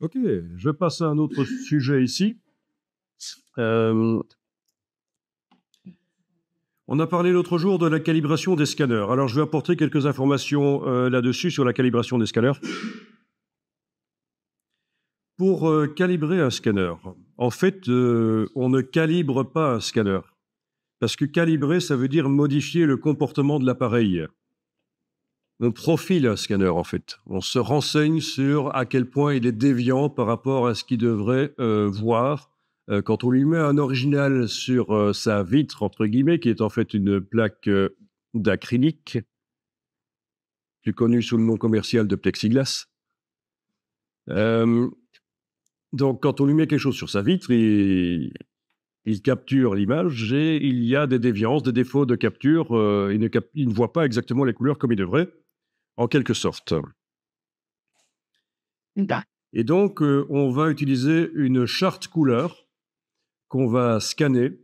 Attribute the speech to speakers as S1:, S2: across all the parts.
S1: Ok, je passe à un autre sujet ici. On a parlé l'autre jour de la calibration des scanners. Alors, je vais apporter quelques informations là-dessus sur la calibration des scanners. Pour calibrer un scanner, en fait, on ne calibre pas un scanner. Parce que calibrer, ça veut dire modifier le comportement de l'appareil. On profile un scanner, en fait. On se renseigne sur à quel point il est déviant par rapport à ce qu'il devrait voir. Quand on lui met un original sur sa vitre, entre guillemets, qui est en fait une plaque d'acrylique, plus connue sous le nom commercial de plexiglas. Donc, quand on lui met quelque chose sur sa vitre, il capture l'image et il y a des déviances, des défauts de capture. Il ne voit pas exactement les couleurs comme il devrait, en quelque sorte. Et donc, on va utiliser une charte couleur qu'on va scanner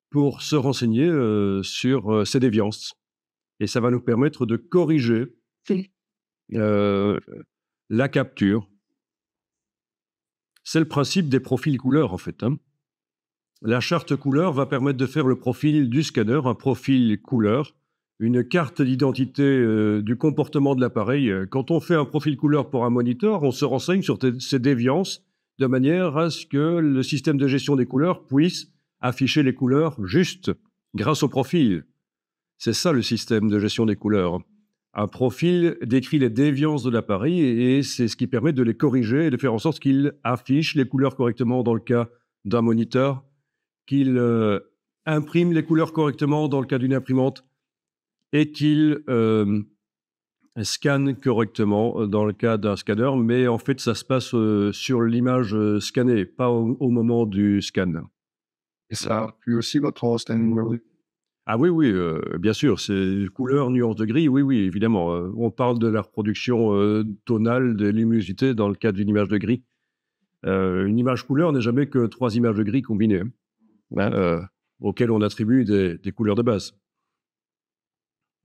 S1: pour se renseigner sur ces déviances. Et ça va nous permettre de corriger la capture. C'est le principe des profils couleurs, en fait. La charte couleur va permettre de faire le profil du scanner, un profil couleur, une carte d'identité du comportement de l'appareil. Quand on fait un profil couleur pour un moniteur, on se renseigne sur ces déviances de manière à ce que le système de gestion des couleurs puisse afficher les couleurs justes grâce au profil. C'est ça le système de gestion des couleurs. Un profil décrit les déviances de l'appareil et c'est ce qui permet de les corriger et de faire en sorte qu'il affiche les couleurs correctement dans le cas d'un moniteur, qu'il imprime les couleurs correctement dans le cas d'une imprimante et qu'il scanne correctement dans le cas d'un scanner. Mais en fait, ça se passe sur l'image scannée, pas au moment du scan.
S2: Et ça inclut aussi votre scanning.
S1: Ah oui, oui, bien sûr, c'est couleur, nuance de gris, oui, oui, évidemment. On parle de la reproduction tonale de luminosité dans le cas d'une image de gris. Une image couleur n'est jamais que 3 images de gris combinées, auxquelles on attribue des couleurs de base,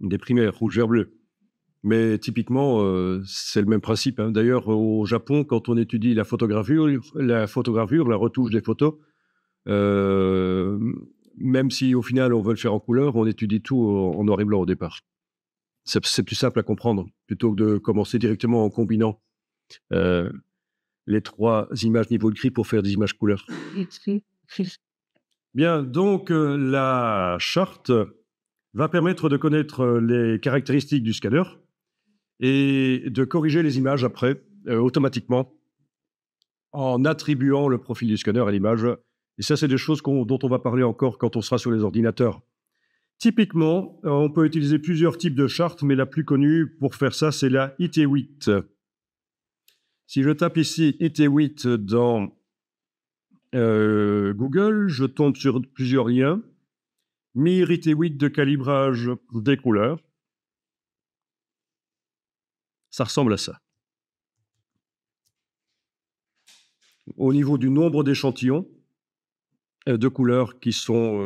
S1: des primaires, rouge, vert, bleu. Mais typiquement, c'est le même principe. D'ailleurs, au Japon, quand on étudie la photogravure, la retouche des photos, même si au final on veut le faire en couleur, on étudie tout en noir et blanc au départ. C'est plus simple à comprendre, plutôt que de commencer directement en combinant les 3 images niveau de gris pour faire des images couleurs. Bien, donc la charte va permettre de connaître les caractéristiques du scanner et de corriger les images après, automatiquement, en attribuant le profil du scanner à l'image. Et ça, c'est des choses dont on va parler encore quand on sera sur les ordinateurs. Typiquement, on peut utiliser plusieurs types de chartes, mais la plus connue pour faire ça, c'est la IT8. Si je tape ici IT8 dans Google, je tombe sur plusieurs liens. MIR IT8 de calibrage des couleurs. Ça ressemble à ça. Au niveau du nombre d'échantillons de couleurs qui sont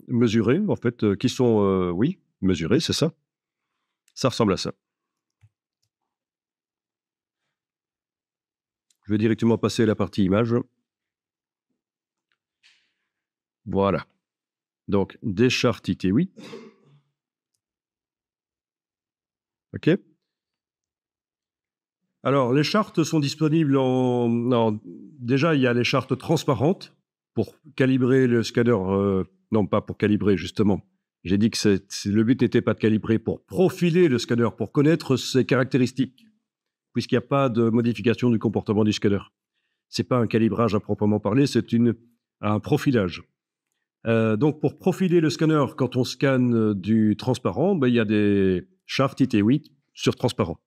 S1: mesurés, en fait, qui sont, oui, mesurés, c'est ça. Ça ressemble à ça. Je vais directement passer à la partie image. Voilà. Donc, des chartes IT8. OK. Alors, les chartes sont disponibles déjà, il y a les chartes transparentes pour calibrer le scanner. Non, pas pour calibrer, justement. J'ai dit que le but n'était pas de calibrer, pour profiler le scanner, pour connaître ses caractéristiques, puisqu'il n'y a pas de modification du comportement du scanner. Ce n'est pas un calibrage à proprement parler, c'est un profilage. Donc, pour profiler le scanner, quand on scanne du transparent, il y a des chartes IT8 sur transparent.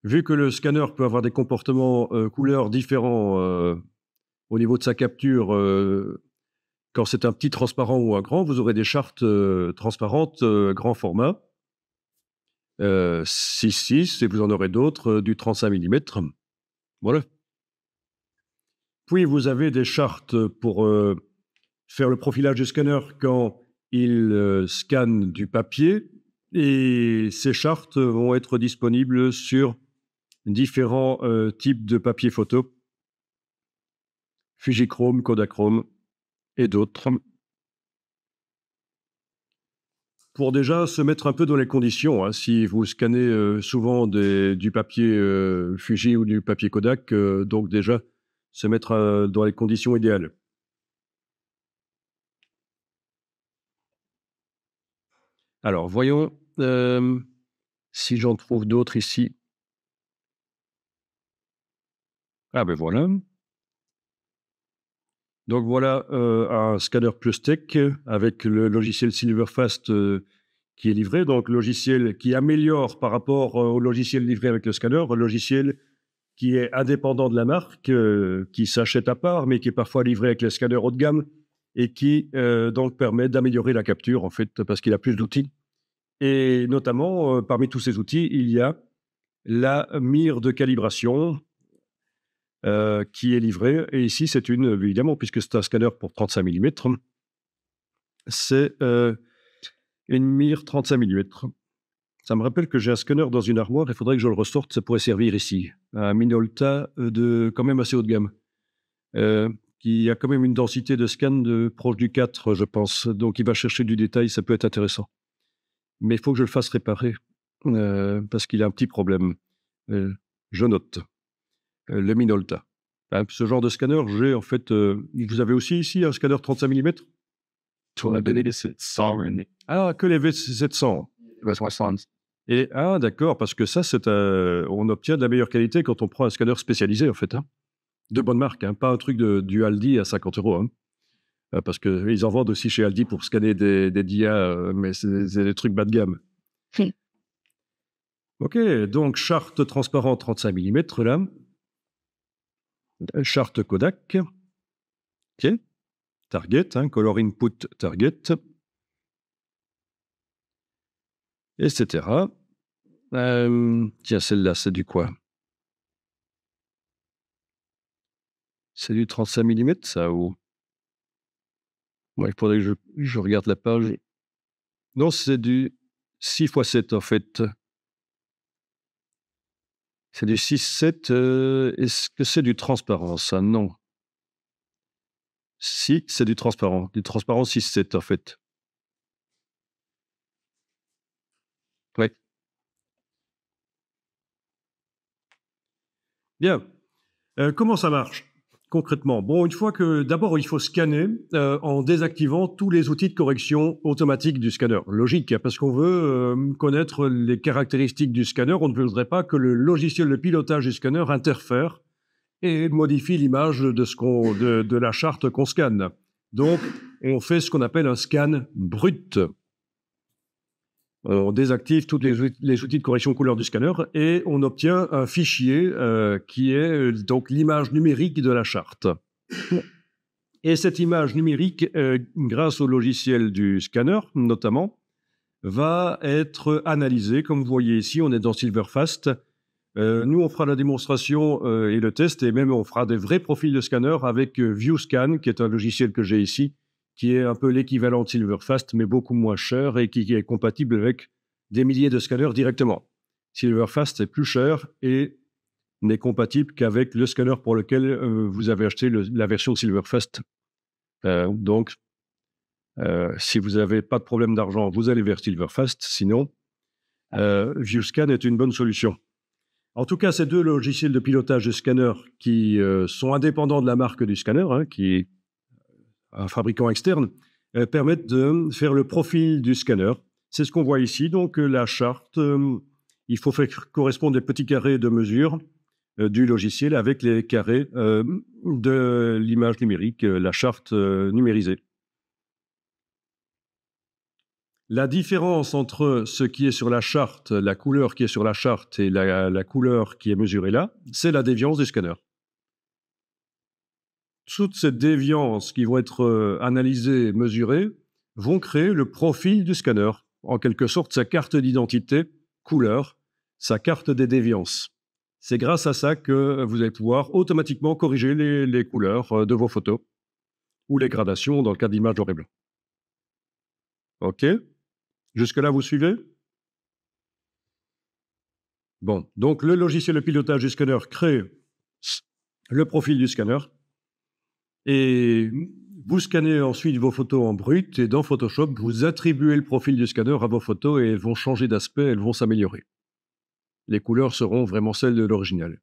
S1: Vu que le scanner peut avoir des comportements couleurs différents au niveau de sa capture, quand c'est un petit transparent ou un grand, vous aurez des chartes transparentes grand format, 6.6, et vous en aurez d'autres du 35 mm. Voilà. Puis vous avez des chartes pour faire le profilage du scanner quand il scanne du papier, et ces chartes vont être disponibles sur différents types de papier photo, Fujichrome, Kodachrome et d'autres, pour déjà se mettre un peu dans les conditions. Hein. Si vous scannez souvent du papier Fuji ou du papier Kodak, donc déjà se mettre dans les conditions idéales. Alors, voyons si j'en trouve d'autres ici. Ah ben voilà. Donc voilà un scanner PlusTech avec le logiciel Silverfast qui est livré. Donc logiciel qui améliore par rapport au logiciel livré avec le scanner, un logiciel qui est indépendant de la marque, qui s'achète à part, mais qui est parfois livré avec les scanners haut de gamme et qui donc permet d'améliorer la capture en fait parce qu'il a plus d'outils. Et notamment, parmi tous ces outils, il y a la mire de calibration qui est livrée. Et ici, c'est évidemment, puisque c'est un scanner pour 35 mm, c'est une mire 35 mm. Ça me rappelle que j'ai un scanner dans une armoire, il faudrait que je le ressorte, ça pourrait servir ici. Un Minolta de quand même assez haut de gamme, qui a quand même une densité de scan de proche du 4, je pense. Donc il va chercher du détail, ça peut être intéressant. Mais il faut que je le fasse réparer, parce qu'il a un petit problème. Je note. Le Minolta. Hein, ce genre de scanner, j'ai en fait... vous avez aussi ici un scanner 35 mm? Ah, que les V700. D'accord, parce que ça, on obtient de la meilleure qualité quand on prend un scanner spécialisé, en fait. Hein. De bonne marque, hein, pas un truc du Aldi à 50 €. Hein. Parce qu'ils en vendent aussi chez Aldi pour scanner des DIA, mais c'est des trucs bas de gamme. Ok, donc charte transparent 35 mm, là. Charte Kodak. Ok. Target, hein, color input target. Etc. Tiens, celle-là, c'est du quoi? C'est du 35 mm, ça, ou... Ouais, il faudrait que je regarde la page. Non, c'est du 6x7, en fait. C'est du 6-7. Est-ce que c'est du transparent, ça? Non. Si, c'est du transparent. Du transparent 6-7, en fait. Ouais. Bien. Comment ça marche concrètement? Bon, une fois que... D'abord, il faut scanner en désactivant tous les outils de correction automatique du scanner. Logique, hein, parce qu'on veut connaître les caractéristiques du scanner. On ne voudrait pas que le logiciel de pilotage du scanner interfère et modifie l'image de la charte qu'on scanne. Donc, on fait ce qu'on appelle un scan brut. On désactive tous les outils de correction couleur du scanner et on obtient un fichier qui est donc l'image numérique de la charte. Et cette image numérique, grâce au logiciel du scanner notamment, va être analysée. Comme vous voyez ici, on est dans Silverfast. Nous, on fera la démonstration et le test, et même on fera des vrais profils de scanner avec ViewScan, qui est un logiciel que j'ai ici, qui est un peu l'équivalent de Silverfast, mais beaucoup moins cher et qui est compatible avec des milliers de scanners directement. Silverfast est plus cher et n'est compatible qu'avec le scanner pour lequel vous avez acheté la version Silverfast. Donc, si vous n'avez pas de problème d'argent, vous allez vers Silverfast. Sinon, ViewScan est une bonne solution. En tout cas, ces deux logiciels de pilotage de scanner qui sont indépendants de la marque du scanner, hein, qui est un fabricant externe, permettent de faire le profil du scanner. C'est ce qu'on voit ici. Donc, la charte, il faut faire correspondre les petits carrés de mesure du logiciel avec les carrés de l'image numérique, la charte numérisée. La différence entre ce qui est sur la charte, la couleur qui est sur la charte et la couleur qui est mesurée là, c'est la déviance du scanner. Toutes ces déviances qui vont être analysées, mesurées, vont créer le profil du scanner, en quelque sorte sa carte d'identité couleur, sa carte des déviances. C'est grâce à ça que vous allez pouvoir automatiquement corriger les couleurs de vos photos ou les gradations dans le cas d'images noir et blanc. OK? Jusque-là, vous suivez? Bon, donc le logiciel de pilotage du scanner crée le profil du scanner et vous scannez ensuite vos photos en brut et dans Photoshop, vous attribuez le profil du scanner à vos photos et elles vont changer d'aspect, elles vont s'améliorer. Les couleurs seront vraiment celles de l'original.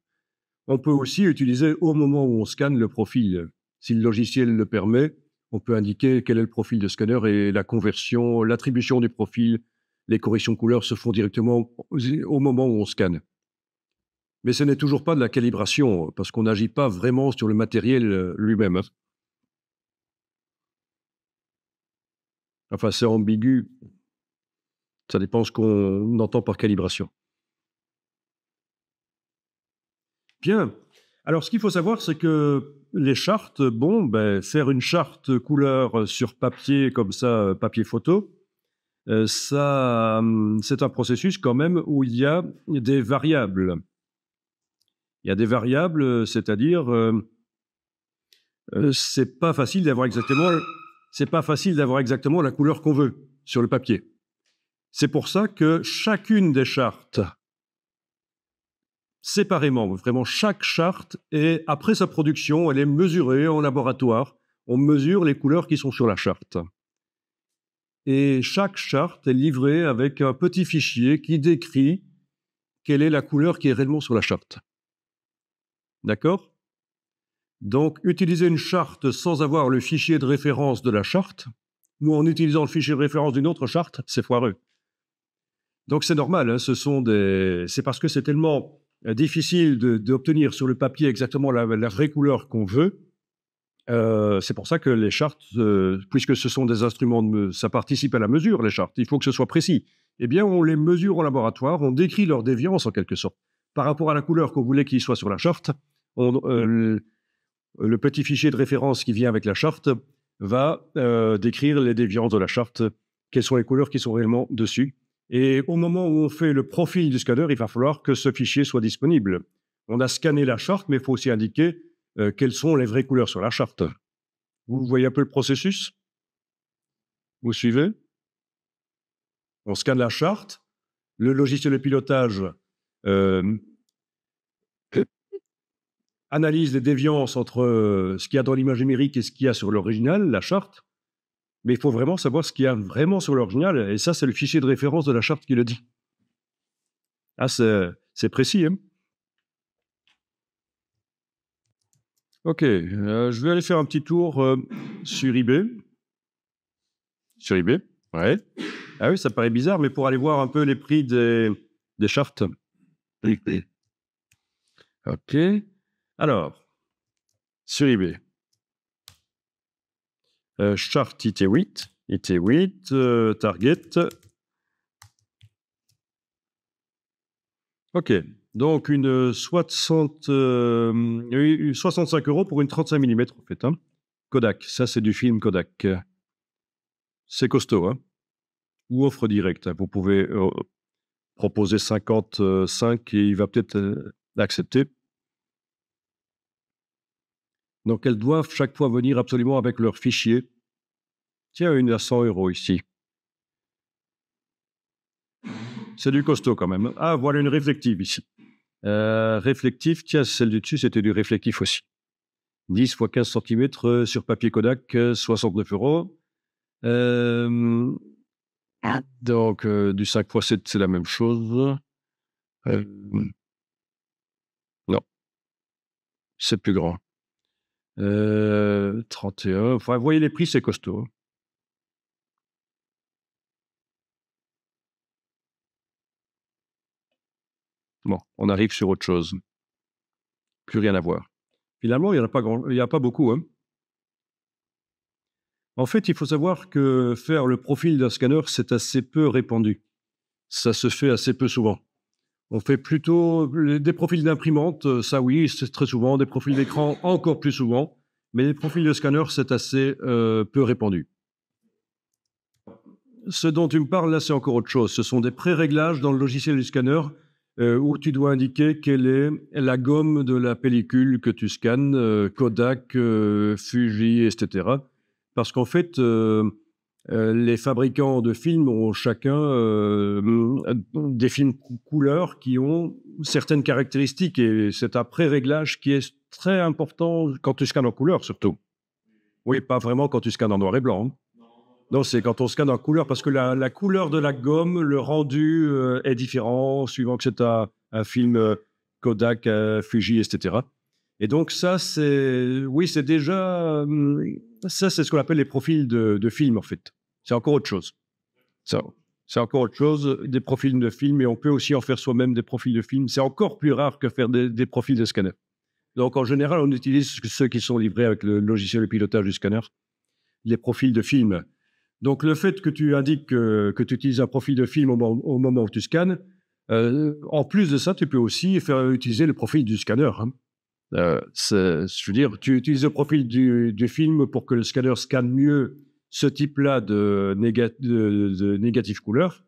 S1: On peut aussi utiliser au moment où on scanne le profil. Si le logiciel le permet, on peut indiquer quel est le profil de scanner et la conversion, l'attribution du profil, les corrections de couleurs se font directement au moment où on scanne. Mais ce n'est toujours pas de la calibration, parce qu'on n'agit pas vraiment sur le matériel lui-même. Enfin, c'est ambigu. Ça dépend ce qu'on entend par calibration. Bien. Alors, ce qu'il faut savoir, c'est que les chartes, bon, ben, faire une charte couleur sur papier, comme ça, papier photo, ça, c'est un processus quand même où il y a des variables. Il y a des variables, c'est-à-dire, c'est pas facile d'avoir exactement la couleur qu'on veut sur le papier. C'est pour ça que chacune des chartes, séparément, vraiment chaque charte, et après sa production, elle est mesurée en laboratoire. On mesure les couleurs qui sont sur la charte. Et chaque charte est livrée avec un petit fichier qui décrit quelle est la couleur qui est réellement sur la charte. D'accord? Donc, utiliser une charte sans avoir le fichier de référence de la charte, ou en utilisant le fichier de référence d'une autre charte, c'est foireux. Donc, c'est normal, hein, c'est parce que c'est tellement difficile d'obtenir sur le papier exactement la vraie couleur qu'on veut. C'est pour ça que les chartes, puisque ce sont des instruments, ça participe à la mesure, les chartes, il faut que ce soit précis. Eh bien, on les mesure en laboratoire, on décrit leur déviance en quelque sorte. Par rapport à la couleur qu'on voulait qu'il soit sur la charte, le petit fichier de référence qui vient avec la charte va décrire les déviances de la charte, quelles sont les couleurs qui sont réellement dessus. Et au moment où on fait le profil du scanner, il va falloir que ce fichier soit disponible. On a scanné la charte, mais il faut aussi indiquer quelles sont les vraies couleurs sur la charte. Vous voyez un peu le processus? Vous suivez? On scanne la charte, le logiciel de pilotage analyse les déviances entre ce qu'il y a dans l'image numérique et ce qu'il y a sur l'original, la charte. Mais il faut vraiment savoir ce qu'il y a vraiment sur l'original, et ça, c'est le fichier de référence de la charte qui le dit. Ah, c'est précis, hein? Ok, je vais aller faire un petit tour sur eBay. Sur eBay, ouais. Ah oui, ça paraît bizarre, mais pour aller voir un peu les prix des chartes. Ok. Alors, sur eBay. Charte IT8, Target. Ok, donc une 65 € pour une 35 mm en fait. Hein. Kodak, ça c'est du film Kodak. C'est costaud, hein. Ou offre directe. Hein. Vous pouvez proposer 55 et il va peut-être l'accepter. Donc elles doivent chaque fois venir absolument avec leur fichier. Tiens, une à 100 € ici. C'est du costaud quand même. Ah, voilà une réflective ici. Réflectif, tiens, celle du dessus, c'était du réflectif aussi. 10 x 15 cm sur papier Kodak, 69 €. Donc, du 5 x 7, c'est la même chose. Non, c'est plus grand. 31. Enfin, vous voyez les prix, c'est costaud. Hein. Bon, on arrive sur autre chose. Plus rien à voir. Finalement, il n'y a pas beaucoup. Hein. En fait, il faut savoir que faire le profil d'un scanner, c'est assez peu répandu. Ça se fait assez peu souvent. On fait plutôt des profils d'imprimante, ça oui, c'est très souvent, des profils d'écran encore plus souvent, mais les profils de scanner, c'est assez peu répandu. Ce dont tu me parles là, c'est encore autre chose. Ce sont des pré-réglages dans le logiciel du scanner où tu dois indiquer quelle est la gomme de la pellicule que tu scannes, Kodak, Fuji, etc. Parce qu'en fait, Les fabricants de films ont chacun des films couleurs qui ont certaines caractéristiques et c'est un pré-réglage qui est très important quand tu scannes en couleur surtout. Oui, pas vraiment quand tu scannes en noir et blanc, hein. Non, c'est quand on scanne en couleur parce que la couleur de la gomme, le rendu est différent suivant que c'est un film Kodak, Fuji, etc. Et donc ça, oui, c'est déjà, ça c'est ce qu'on appelle les profils de films en fait. C'est encore autre chose. Ça, c'est encore autre chose, des profils de films, et on peut aussi en faire soi-même des profils de films. C'est encore plus rare que faire des profils de scanner. Donc en général, on utilise ceux qui sont livrés avec le logiciel de pilotage du scanner, les profils de films. Donc le fait que tu indiques que tu utilises un profil de film au moment où tu scannes, en plus de ça, tu peux aussi faire utiliser le profil du scanner, hein. Je veux dire, tu utilises le profil du film pour que le scanner scanne mieux ce type-là de négatif couleur.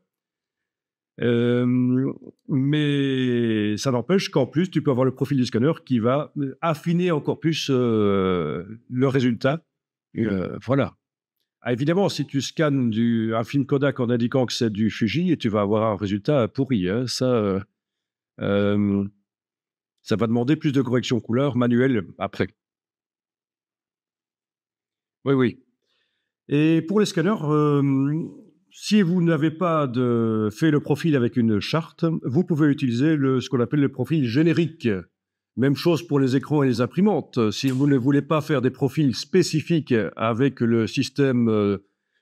S1: Mais ça n'empêche qu'en plus, tu peux avoir le profil du scanner qui va affiner encore plus le résultat. Voilà. Ah, évidemment, si tu scannes un film Kodak en indiquant que c'est du Fuji, tu vas avoir un résultat pourri, hein. Euh, Ça va demander plus de correction couleur manuelle après. Oui, oui. Et pour les scanners, si vous n'avez pas fait le profil avec une charte, vous pouvez utiliser ce qu'on appelle le profil générique. Même chose pour les écrans et les imprimantes. Si vous ne voulez pas faire des profils spécifiques avec le système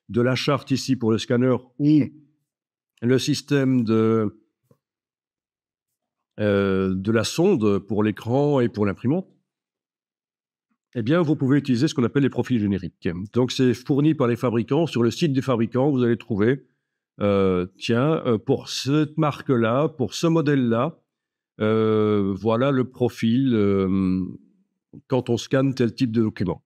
S1: de la charte ici pour le scanner ou le système de la sonde pour l'écran et pour l'imprimante, eh bien, vous pouvez utiliser ce qu'on appelle les profils génériques. Donc, c'est fourni par les fabricants. Sur le site des fabricants, vous allez trouver, pour cette marque-là, pour ce modèle-là, voilà le profil quand on scanne tel type de document.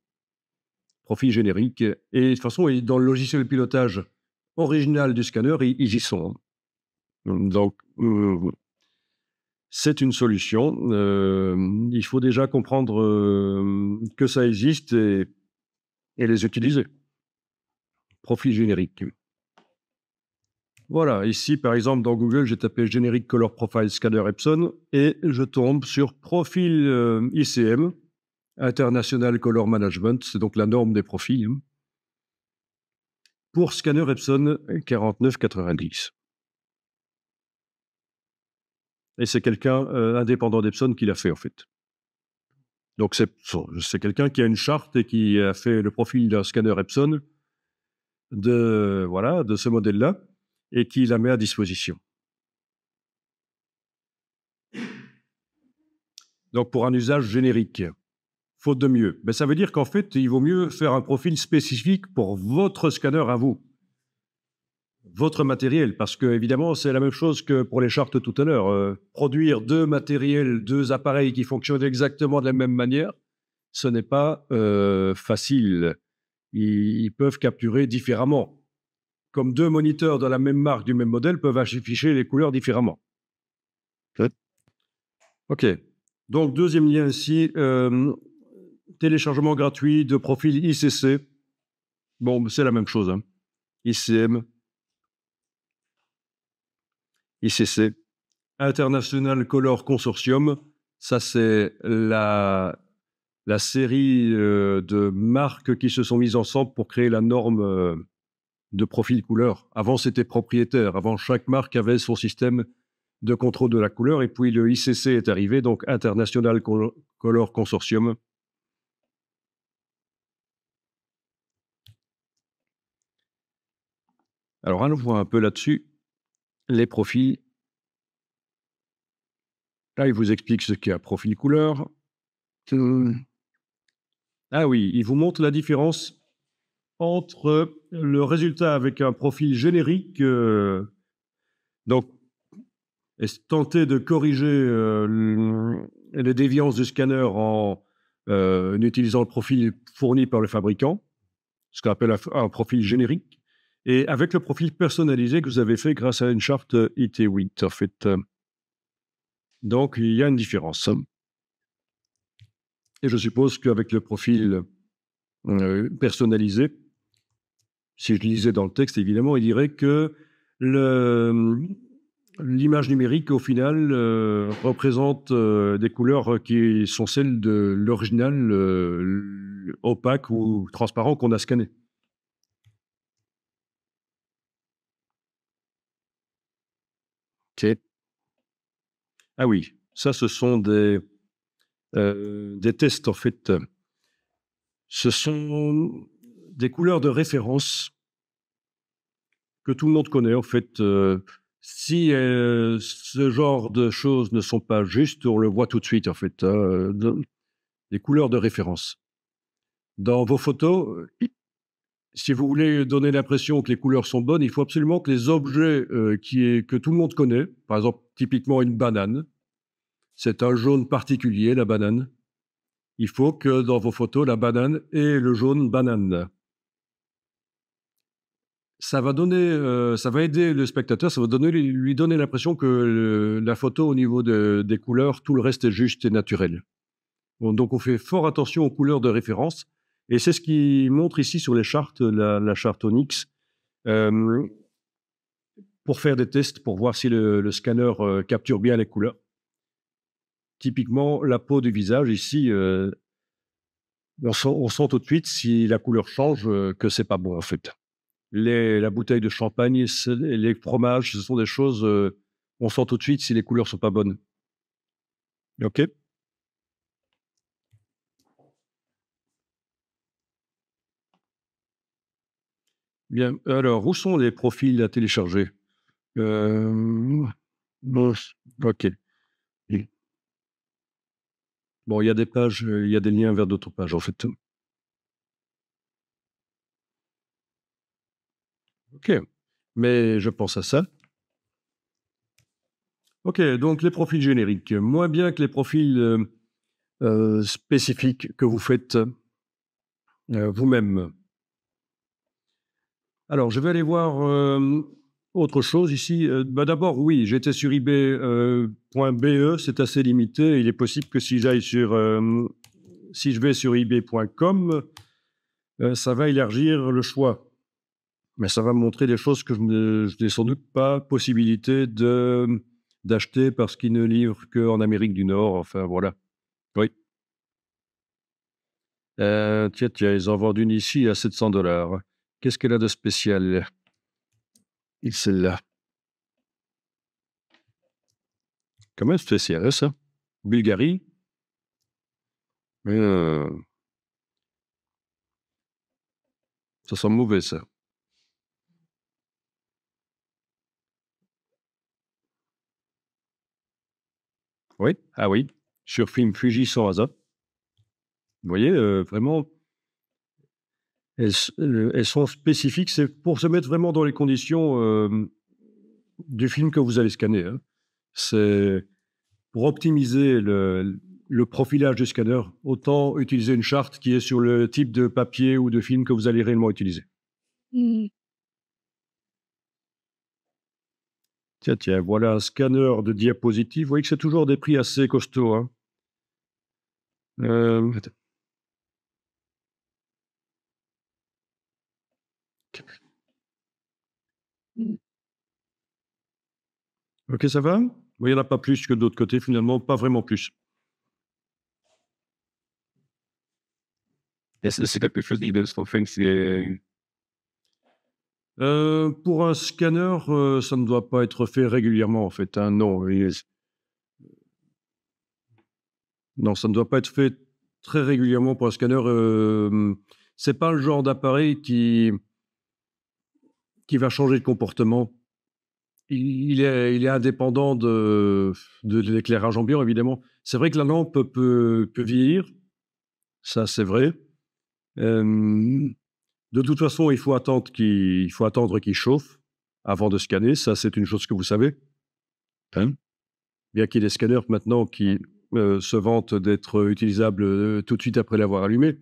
S1: Profil générique. Et de toute façon, dans le logiciel de pilotage original du scanner, ils y sont. Donc, c'est une solution. Il faut déjà comprendre que ça existe et les utiliser. Profil générique. Voilà, ici par exemple dans Google, j'ai tapé Generic Color Profile Scanner Epson et je tombe sur profil ICM, International Color Management, c'est donc la norme des profils, hein, pour scanner Epson 4990. Et c'est quelqu'un indépendant d'Epson qui l'a fait en fait. Donc c'est quelqu'un qui a une charte et qui a fait le profil d'un scanner Epson de ce modèle-là et qui la met à disposition. Donc pour un usage générique, faute de mieux. Ben, ça veut dire qu'en fait, il vaut mieux faire un profil spécifique pour votre scanner à vous, votre matériel, parce que évidemment, c'est la même chose que pour les chartes tout à l'heure. Produire deux matériels, deux appareils qui fonctionnent exactement de la même manière, ce n'est pas facile. Ils peuvent capturer différemment. Comme deux moniteurs de la même marque, du même modèle, peuvent afficher les couleurs différemment. OK. Donc, deuxième lien ici, téléchargement gratuit de profil ICC. Bon, c'est la même chose, hein. ICM, ICC, International Color Consortium. Ça, c'est la série de marques qui se sont mises ensemble pour créer la norme de profil couleur. Avant, c'était propriétaire. Avant, chaque marque avait son système de contrôle de la couleur. Et puis, le ICC est arrivé, donc International Color Consortium. Alors, allons voir un peu là-dessus les profils. Là, il vous explique ce qu'est un profil couleur. Ah oui, il vous montre la différence entre le résultat avec un profil générique, donc tenter de corriger les déviances du scanner en utilisant le profil fourni par le fabricant, ce qu'on appelle un profil générique, et avec le profil personnalisé que vous avez fait grâce à une charte IT8, en fait. Donc, il y a une différence. Et je suppose qu'avec le profil personnalisé, si je lisais dans le texte, évidemment, il dirait que l'image numérique, au final, représente des couleurs qui sont celles de l'original opaque ou transparent qu'on a scanné. Ok. Ah oui, ça, ce sont des tests, en fait. Ce sont des couleurs de référence que tout le monde connaît, en fait. Si ce genre de choses ne sont pas justes, on le voit tout de suite, en fait. Des couleurs de référence. Dans vos photos, si vous voulez donner l'impression que les couleurs sont bonnes, il faut absolument que les objets que tout le monde connaît, par exemple, typiquement une banane, c'est un jaune particulier, la banane. Il faut que dans vos photos, la banane ait le jaune banane. Ça va aider le spectateur, ça va lui donner l'impression que la photo, au niveau des couleurs, tout le reste est juste et naturel. Bon, donc on fait fort attention aux couleurs de référence, et c'est ce qui montre ici sur les chartes, la charte Onyx, pour faire des tests, pour voir si le scanner capture bien les couleurs. Typiquement, la peau du visage, ici, on sent tout de suite si la couleur change, que c'est pas bon, en fait. La bouteille de champagne, les fromages, ce sont des choses, on sent tout de suite si les couleurs sont pas bonnes. OK? Bien, alors où sont les profils à télécharger? Bon, OK. Bon, il y a des pages, il y a des liens vers d'autres pages, en fait. OK, mais je pense à ça. OK, donc les profils génériques, moins bien que les profils, spécifiques que vous faites, vous-même. Alors, je vais aller voir, autre chose ici. Bah, d'abord, oui, j'étais sur eBay, .be, c'est assez limité. Il est possible que si je vais sur ebay.com, ça va élargir le choix. Mais ça va me montrer des choses que je n'ai sans doute pas possibilité d'acheter parce qu'ils ne livrent qu'en Amérique du Nord. Enfin, voilà. Oui. Tiens, ils en vendent une ici à 700 $. Qu'est-ce qu'elle a de spécial? Et celle-là. Quand même spécial, hein, ça. Bulgarie. Ça sent mauvais, ça. Oui, ah oui, sur film Fuji sans azote. Vous voyez, vraiment, elles sont spécifiques. C'est pour se mettre vraiment dans les conditions du film que vous allez scanner, hein. C'est pour optimiser le profilage du scanner, autant utiliser une charte qui est sur le type de papier ou de film que vous allez réellement utiliser. Tiens, tiens, voilà un scanner de diapositives. Vous voyez que c'est toujours des prix assez costauds, hein. Attends. OK, ça va? Oui, il y en a pas plus que de l'autre côté, finalement, pas vraiment plus.
S2: C'est quelque chose qui se fait, c'est
S1: Pour un scanner, ça ne doit pas être fait régulièrement, en fait, hein, non, non, ça ne doit pas être fait très régulièrement pour un scanner, c'est pas le genre d'appareil qui va changer de comportement. Il est indépendant de l'éclairage ambiant, évidemment. C'est vrai que la lampe peut vieillir, ça, c'est vrai. De toute façon, il faut attendre qu'il chauffe avant de scanner. Ça, c'est une chose que vous savez, hein? Bien qu'il y ait des scanners maintenant qui se vantent d'être utilisables tout de suite après l'avoir allumé.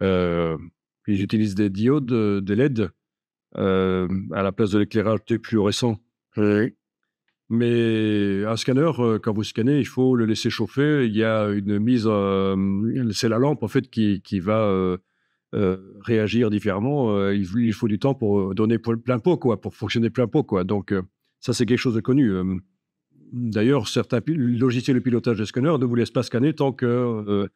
S1: Ils utilisent des diodes, des LED, à la place de l'éclairage des fluorescent. Oui. Mais un scanner, quand vous scannez, il faut le laisser chauffer. Il y a une mise, c'est la lampe en fait qui va réagir différemment, il faut du temps pour donner plein pot, quoi, pour fonctionner plein pot, quoi. Donc, ça, c'est quelque chose de connu. D'ailleurs, certains logiciels de pilotage de scanner ne vous laissent pas scanner tant que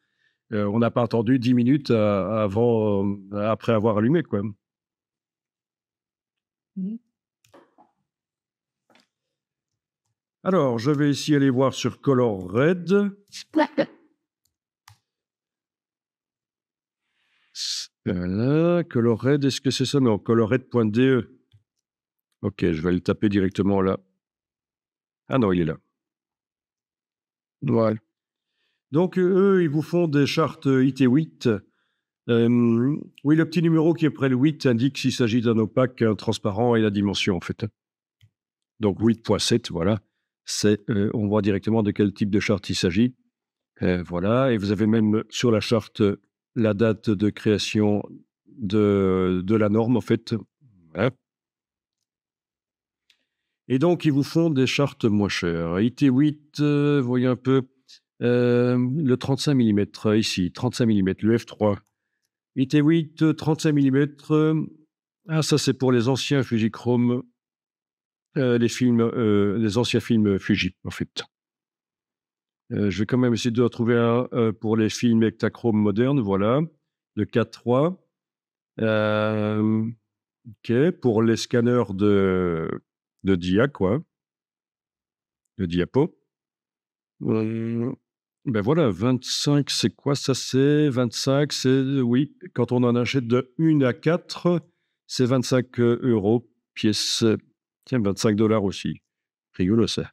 S1: on n'a pas attendu 10 minutes après avoir allumé, quoi. Alors, je vais ici aller voir sur ColorRed. Voilà, ColorRed, est-ce que c'est ça? Non, colorred.de. Ok, je vais le taper directement là. Ah non, il est là. Voilà. Donc, eux, ils vous font des chartes IT8. Oui, le petit numéro qui est près le 8 indique s'il s'agit d'un opaque, un transparent et la dimension, en fait. Donc, 8.7, voilà. On voit directement de quel type de charte il s'agit. Voilà, et vous avez même sur la charte la date de création de la norme, en fait. Voilà. Et donc, ils vous font des chartes moins chères. IT8, voyez un peu, le 35 mm, ici, 35 mm, le F3. IT8, 35 mm. Ah, ça, c'est pour les anciens Fujichrome, les anciens films Fuji, en fait. Je vais quand même essayer de retrouver un pour les films Ektachrome modernes, voilà, le 4.3. OK, pour les scanners de dia, quoi, de diapo. Ben voilà, 25, c'est quoi ça? C'est 25, oui, quand on en achète de 1 à 4, c'est 25 € pièce. Tiens, 25 $ aussi. Rigolo ça.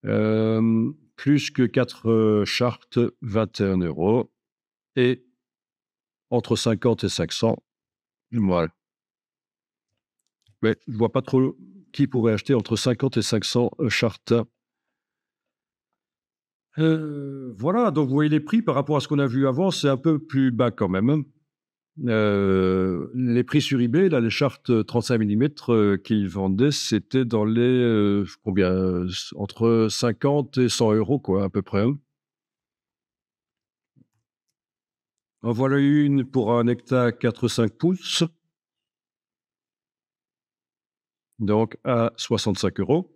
S1: Plus que 4 chartes, 21 € et entre 50 et 500. Voilà. Mais je vois pas trop qui pourrait acheter entre 50 et 500 chartes. Voilà, donc vous voyez les prix par rapport à ce qu'on a vu avant, c'est un peu plus bas quand même, hein. Les prix sur eBay, là, les chartes 35 mm qu'ils vendaient, c'était dans les combien? Entre 50 et 100 €, quoi, à peu près, hein. En voilà une pour un Ekta 4-5 pouces, donc à 65 €.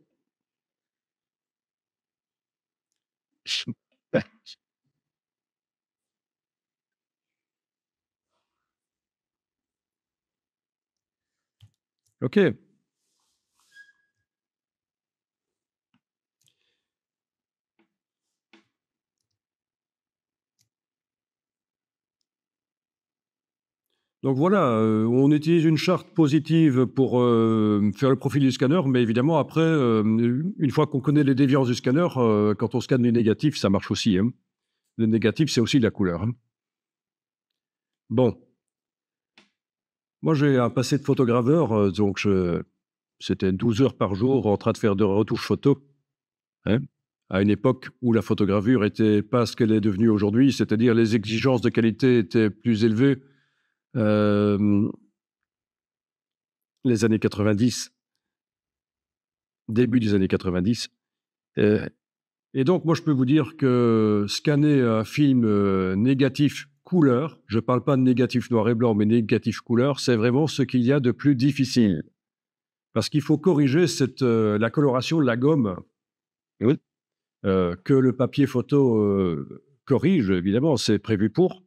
S1: OK. Donc voilà, on utilise une charte positive pour, faire le profil du scanner, mais évidemment après, une fois qu'on connaît les déviances du scanner, quand on scanne les négatifs, ça marche aussi, hein. Le négatif, c'est aussi de la couleur, hein. Bon, moi j'ai un passé de photograveur, donc c'était 12 heures par jour en train de faire de retouches photos, hein. À une époque où la photogravure était pas ce qu'elle est devenue aujourd'hui, c'est-à-dire les exigences de qualité étaient plus élevées. Hem, les années 90, début des années 90, heu et donc moi je peux vous dire que scanner un film, négatif couleur, je parle pas de négatif noir et blanc, mais négatif couleur, c'est vraiment ce qu'il y a de plus difficile. Parce qu'il faut corriger la coloration de la gomme. Oui. Que le papier photo, corrige évidemment, c'est prévu pour,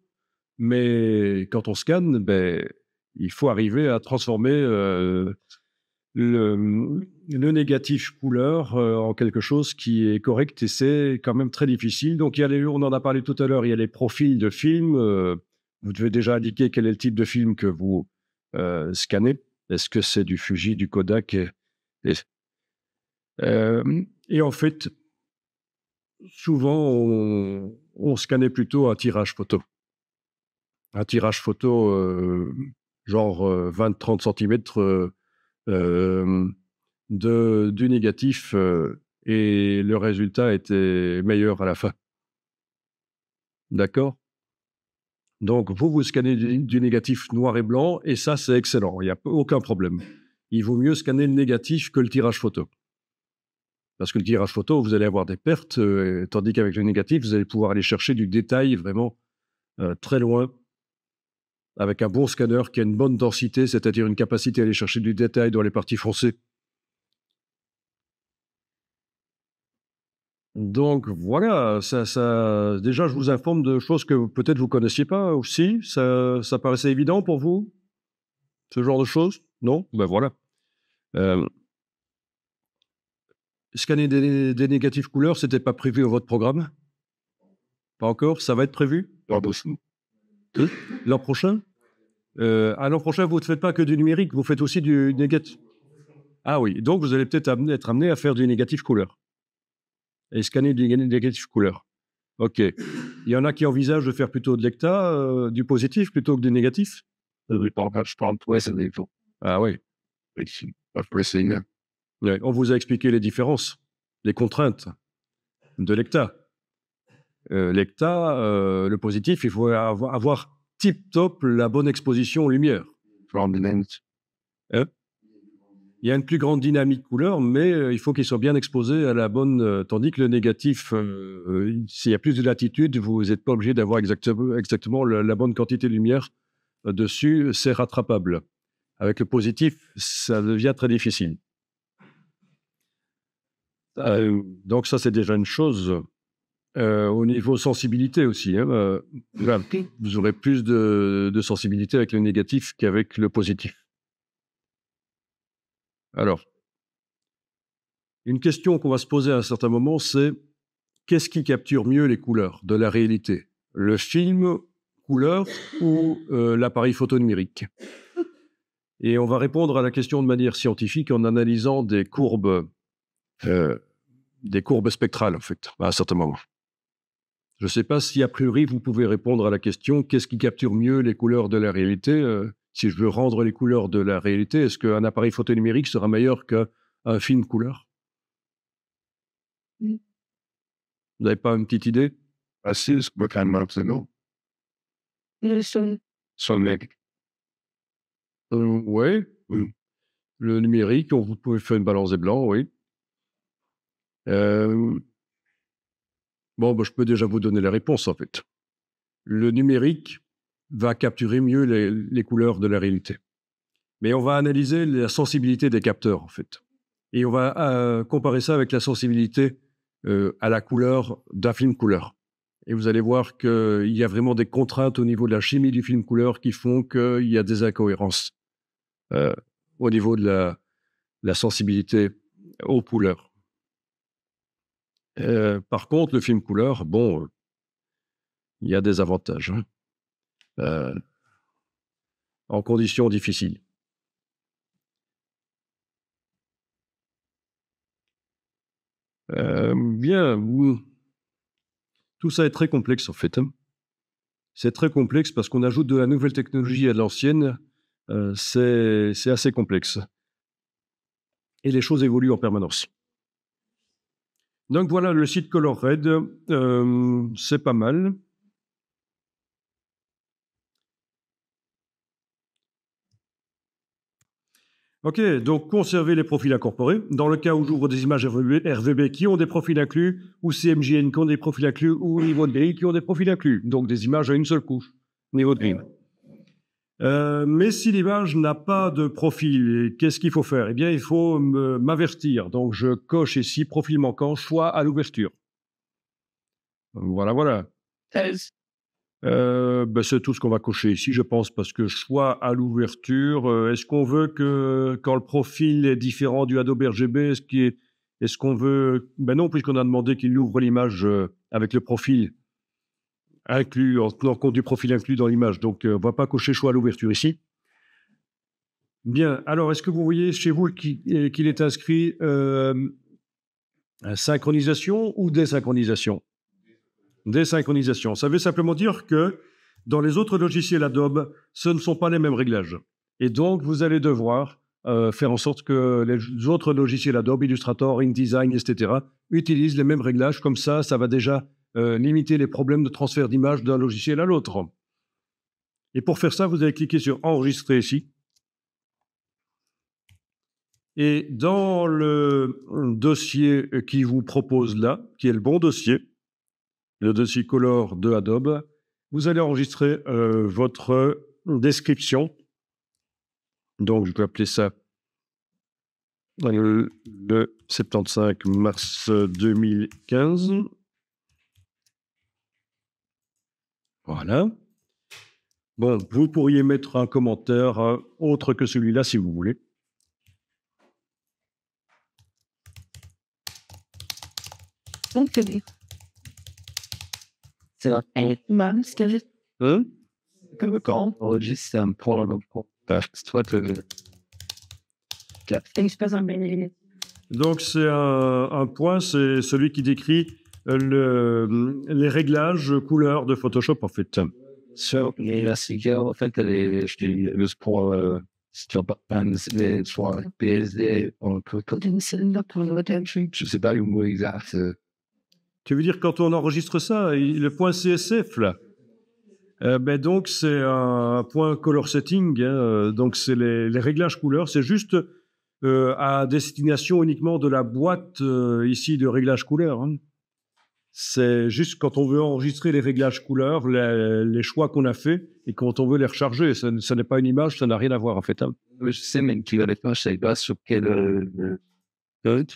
S1: mais quand on scanne, beh, il faut arriver à transformer, le négatif couleur, en quelque chose qui est correct et c'est quand même très difficile. Donc il y a on en a parlé tout à l'heure, il y a les profils de films, vous devez déjà indiquer quel est le type de film que vous, scannez. Est-ce que c'est du Fuji, du Kodak et et en fait, souvent on scannait plutôt un tirage photo. Un tirage photo, genre, 20-30 centimètres, du négatif, et le résultat était meilleur à la fin. D'accord? Donc vous scannez du négatif noir et blanc et ça, c'est excellent, il y a aucun problème. Il vaut mieux scanner le négatif que le tirage photo. Parce que le tirage photo, vous allez avoir des pertes, tandis qu'avec le négatif, vous allez pouvoir aller chercher du détail vraiment, très loin. avec un bon scanner qui a une bonne densité, c'est-à-dire une capacité à aller chercher du détail dans les parties foncées. Donc voilà, déjà je vous informe de choses que peut-être vous ne connaissiez pas aussi. Ça paraissait évident pour vous, ce genre de choses? Non? Ben voilà. Scanner des négatifs couleurs, c'était pas prévu dans votre programme? Pas encore? Ça va être prévu? L'an prochain? L'an prochain, vous ne faites pas que du numérique, vous faites aussi du négatif. Ah oui, donc vous allez peut-être être amené à faire du négatif couleur et scanner du négatif couleur. Ok. Il y en a qui envisagent de faire plutôt de l'ECTA, du positif plutôt que du négatif? Ah oui. Ouais, on vous a expliqué les différences, les contraintes de l'ECTA. L'ECTA, le positif, il faut avoir tip-top la bonne exposition aux lumières. Il y a une plus grande dynamique couleur, mais il faut qu'il soit bien exposé à la bonne... tandis que le négatif, s'il y a plus de latitude, vous n'êtes pas obligé d'avoir exactement la bonne quantité de lumière dessus, c'est rattrapable. Avec le positif, ça devient très difficile. Donc ça, c'est déjà une chose. Au niveau sensibilité aussi, hein, vous aurez plus de sensibilité avec le négatif qu'avec le positif. Alors, une question qu'on va se poser à un certain moment, c'est qu'est-ce qui capture mieux les couleurs de la réalité? Le film couleur ou l'appareil photo numérique? Et on va répondre à la question de manière scientifique en analysant des courbes spectrales, en fait, à un certain moment. Je ne sais pas si, a priori, vous pouvez répondre à la question qu'est-ce qui capture mieux les couleurs de la réalité? Si je veux rendre les couleurs de la réalité, est-ce qu'un appareil photo numérique sera meilleur qu'un film couleur? Vous n'avez pas une petite idée? Oui. Le numérique, vous pouvez faire une balance des blancs, oui. Bon, je peux déjà vous donner la réponse, en fait. Le numérique va capturer mieux les couleurs de la réalité. Mais on va analyser la sensibilité des capteurs, en fait. Et on va comparer ça avec la sensibilité à la couleur d'un film couleur. Et vous allez voir qu'il y a vraiment des contraintes au niveau de la chimie du film couleur qui font qu'il y a des incohérences au niveau de la sensibilité aux couleurs. Par contre, le film couleur, bon, il y a des avantages en conditions difficiles. Bien, tout ça est très complexe en fait. C'est très complexe parce qu'on ajoute de la nouvelle technologie à de l'ancienne. C'est assez complexe. Et les choses évoluent en permanence. Donc voilà, le site ColorRed, c'est pas mal. Ok, donc conserver les profils incorporés. Dans le cas où j'ouvre des images RVB qui ont des profils inclus, ou CMJN qui ont des profils inclus, ou niveau de grille qui ont des profils inclus. Donc des images à une seule couche, niveau de grille. Mais si l'image n'a pas de profil, qu'est-ce qu'il faut faire? Eh bien, il faut m'avertir. Donc je coche ici, profil manquant, choix à l'ouverture. Voilà. C'est tout ce qu'on va cocher ici, je pense, parce que choix à l'ouverture, est-ce qu'on veut que, quand le profil est différent du Adobe RGB, est-ce qu'on veut... Ben non, puisqu'on a demandé qu'il ouvre l'image avec le profil inclus, en tenant compte du profil inclus dans l'image. Donc, on ne va pas cocher choix à l'ouverture ici. Bien, alors, est-ce que vous voyez chez vous qu'il est inscrit synchronisation ou désynchronisation? Désynchronisation. Ça veut simplement dire que dans les autres logiciels Adobe, ce ne sont pas les mêmes réglages. Et donc, vous allez devoir faire en sorte que les autres logiciels Adobe, Illustrator, InDesign, etc., utilisent les mêmes réglages. Comme ça va déjà limiter les problèmes de transfert d'image d'un logiciel à l'autre. Et pour faire ça, vous allez cliquer sur « Enregistrer » ici. Et dans le dossier qui vous propose là, qui est le bon dossier, le dossier Color de Adobe, vous allez enregistrer votre description. Donc, je peux appeler ça le 75 mars 2015. Voilà. Bon, vous pourriez mettre un commentaire autre que celui-là si vous voulez.
S3: C'est vrai.
S1: Hein?
S2: Quand on enregistre, c'est un problème. Toi,
S1: Donc, c'est un point, c'est celui qui décrit les réglages couleurs de Photoshop, en fait.
S2: et la cigare, en fait, je dis, le sport, sur sur PSD, je sais pas le mot exact.
S1: Tu veux dire quand on enregistre ça, le point CSF, là donc, c'est un point color setting, hein, donc c'est les réglages couleurs, c'est juste à destination uniquement de la boîte ici de réglage couleur. Hein. C'est juste quand on veut enregistrer les réglages couleurs, les choix qu'on a fait, et quand on veut les recharger. Ça n'est pas une image, ça n'a rien à voir en fait. Hein.
S2: Je sais même qu'il va je sais pas sur quel code.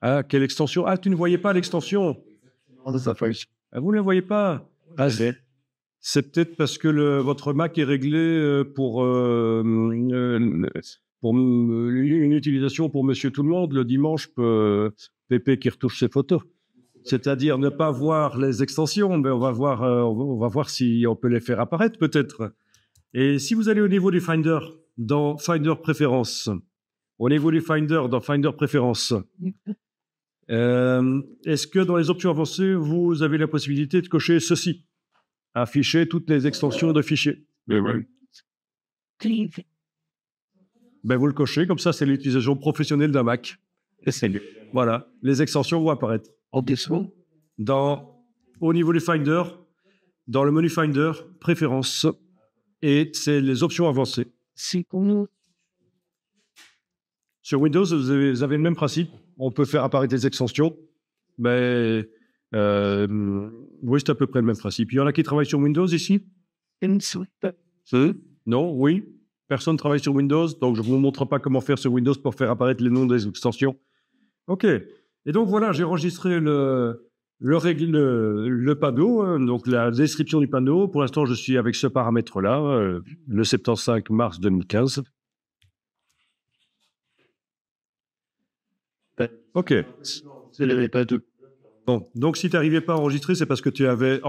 S1: Ah, quelle extension? Ah, tu ne voyais pas l'extension? Ah, vous ne la voyez pas? Ah, c'est peut-être parce que votre Mac est réglé pour une utilisation pour Monsieur Tout-le-Monde le dimanche, Pépé qui retouche ses photos. C'est-à-dire ne pas voir les extensions, mais on va voir si on peut les faire apparaître peut-être. Et si vous allez au niveau du Finder, dans Finder Préférences, au niveau du Finder, dans Finder Préférences, est-ce que dans les options avancées, vous avez la possibilité de cocher ceci? Afficher toutes les extensions de fichiers.
S2: Oui.
S1: Ben, vous le cochez, comme ça, c'est l'utilisation professionnelle d'un Mac. Voilà, les extensions vont apparaître.
S2: En dessous?
S1: Au niveau du Finder, dans le menu Finder, Préférences, et c'est les options avancées. Sur Windows, vous avez le même principe. On peut faire apparaître les extensions, mais oui, c'est à peu près le même principe. Il y en a qui travaillent sur Windows ici? Non, oui. Personne ne travaille sur Windows, donc je ne vous montre pas comment faire sur Windows pour faire apparaître les noms des extensions. OK. Et donc voilà, j'ai enregistré le panneau, hein, donc la description du panneau. Pour l'instant, je suis avec ce paramètre-là, le 75 mars 2015. OK. Bon, donc si tu n'arrivais pas à enregistrer, c'est parce que tu avais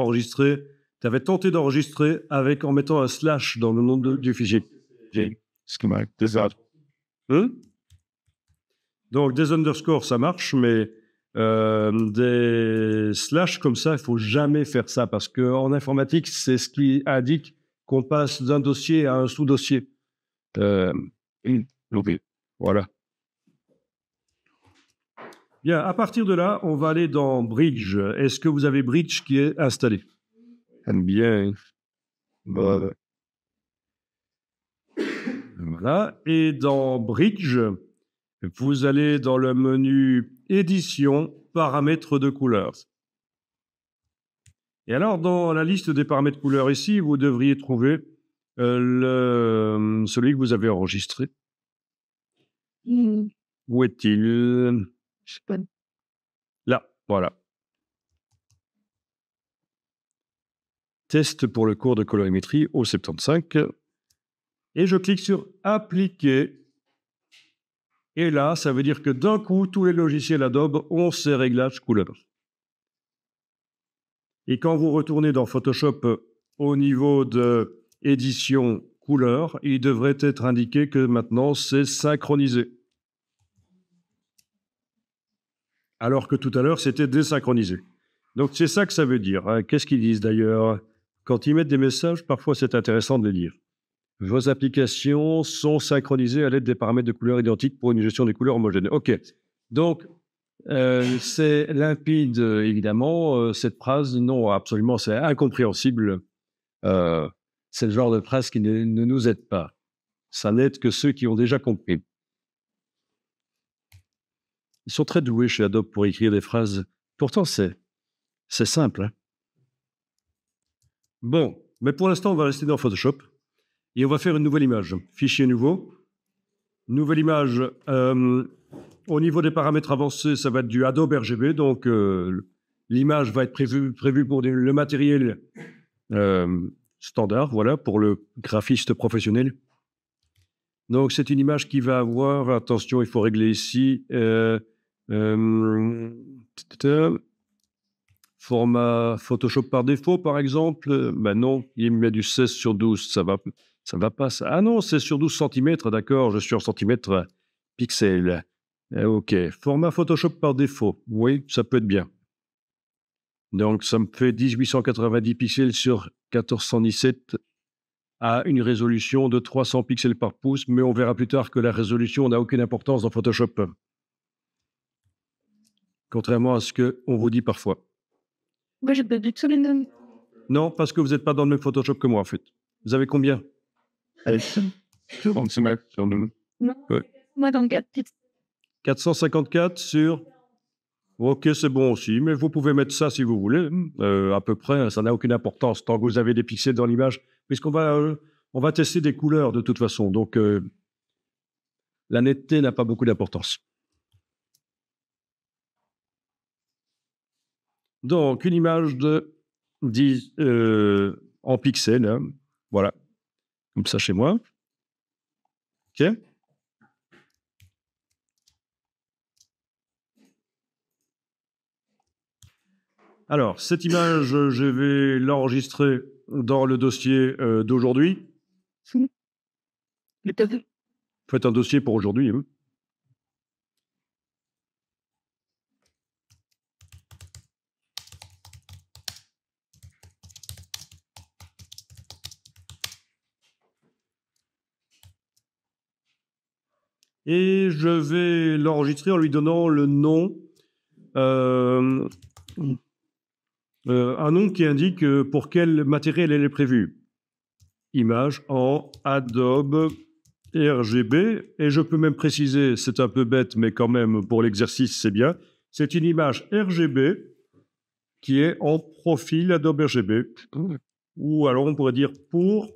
S1: tenté d'enregistrer en mettant un slash dans le nom du fichier. Donc des underscores, ça marche, mais des slash comme ça, il ne faut jamais faire ça, parce qu'en informatique, c'est ce qui indique qu'on passe d'un dossier à un sous-dossier. Voilà. Bien, à partir de là, on va aller dans Bridge. Est-ce que vous avez Bridge qui est installé? Bien. Voilà. Et dans Bridge, vous allez dans le menu Édition, paramètres de couleurs. Et alors, dans la liste des paramètres couleurs ici, vous devriez trouver celui que vous avez enregistré. Où est-il? Là, voilà. Test pour le cours de colorimétrie au 75. Et je clique sur Appliquer. Et là, ça veut dire que d'un coup, tous les logiciels Adobe ont ces réglages couleurs. Et quand vous retournez dans Photoshop au niveau de édition couleur, il devrait être indiqué que maintenant c'est synchronisé. Alors que tout à l'heure, c'était désynchronisé. Donc c'est ça que ça veut dire. Hein. Qu'est-ce qu'ils disent d'ailleurs? Quand ils mettent des messages, parfois c'est intéressant de les lire. Vos applications sont synchronisées à l'aide des paramètres de couleurs identiques pour une gestion des couleurs homogènes. OK. Donc, c'est limpide, évidemment. Cette phrase, non, absolument, c'est incompréhensible. C'est le genre de phrase qui ne nous aide pas. Ça n'aide que ceux qui ont déjà compris. Ils sont très doués chez Adobe pour écrire des phrases. Pourtant, c'est C'est simple, hein. Bon, mais pour l'instant, on va rester dans Photoshop et on va faire une nouvelle image. Fichier nouveau, nouvelle image. Au niveau des paramètres avancés, ça va être du Adobe RGB, donc l'image va être prévue pour le matériel standard, voilà, pour le graphiste professionnel. Donc, c'est une image qui va avoir, attention, il faut régler ici, format Photoshop par défaut, par exemple. Ben non, il me met du 16/12, ça va pas. Ah non, 16/12 centimètres, d'accord, je suis en centimètres pixels. OK, format Photoshop par défaut, oui, ça peut être bien. Donc, ça me fait 1890 pixels sur 1417 à une résolution de 300 pixels par pouce, mais on verra plus tard que la résolution n'a aucune importance dans Photoshop, contrairement à ce qu'on vous dit parfois.
S3: Moi, j'ai pas du tout les mêmes.
S1: Non, parce que vous n'êtes pas dans le même Photoshop que moi, en fait. Vous avez combien?
S2: On se met sur nous.
S3: Non.
S1: Ouais.
S3: Moi, dans le 4
S1: 454 sur... OK, c'est bon aussi, mais vous pouvez mettre ça si vous voulez. À peu près, ça n'a aucune importance tant que vous avez des pixels dans l'image, puisqu'on va tester des couleurs de toute façon. Donc, la netteté n'a pas beaucoup d'importance. Donc, une image de 10 en pixels, hein, voilà, comme ça chez moi. OK. Alors, cette image, je vais l'enregistrer dans le dossier d'aujourd'hui. Faites un dossier pour aujourd'hui. Hein. Et je vais l'enregistrer en lui donnant le nom, un nom qui indique pour quel matériel elle est prévue. Image en Adobe RGB, et je peux même préciser, c'est un peu bête, mais quand même pour l'exercice c'est bien, c'est une image RGB qui est en profil Adobe RGB, ou alors on pourrait dire pour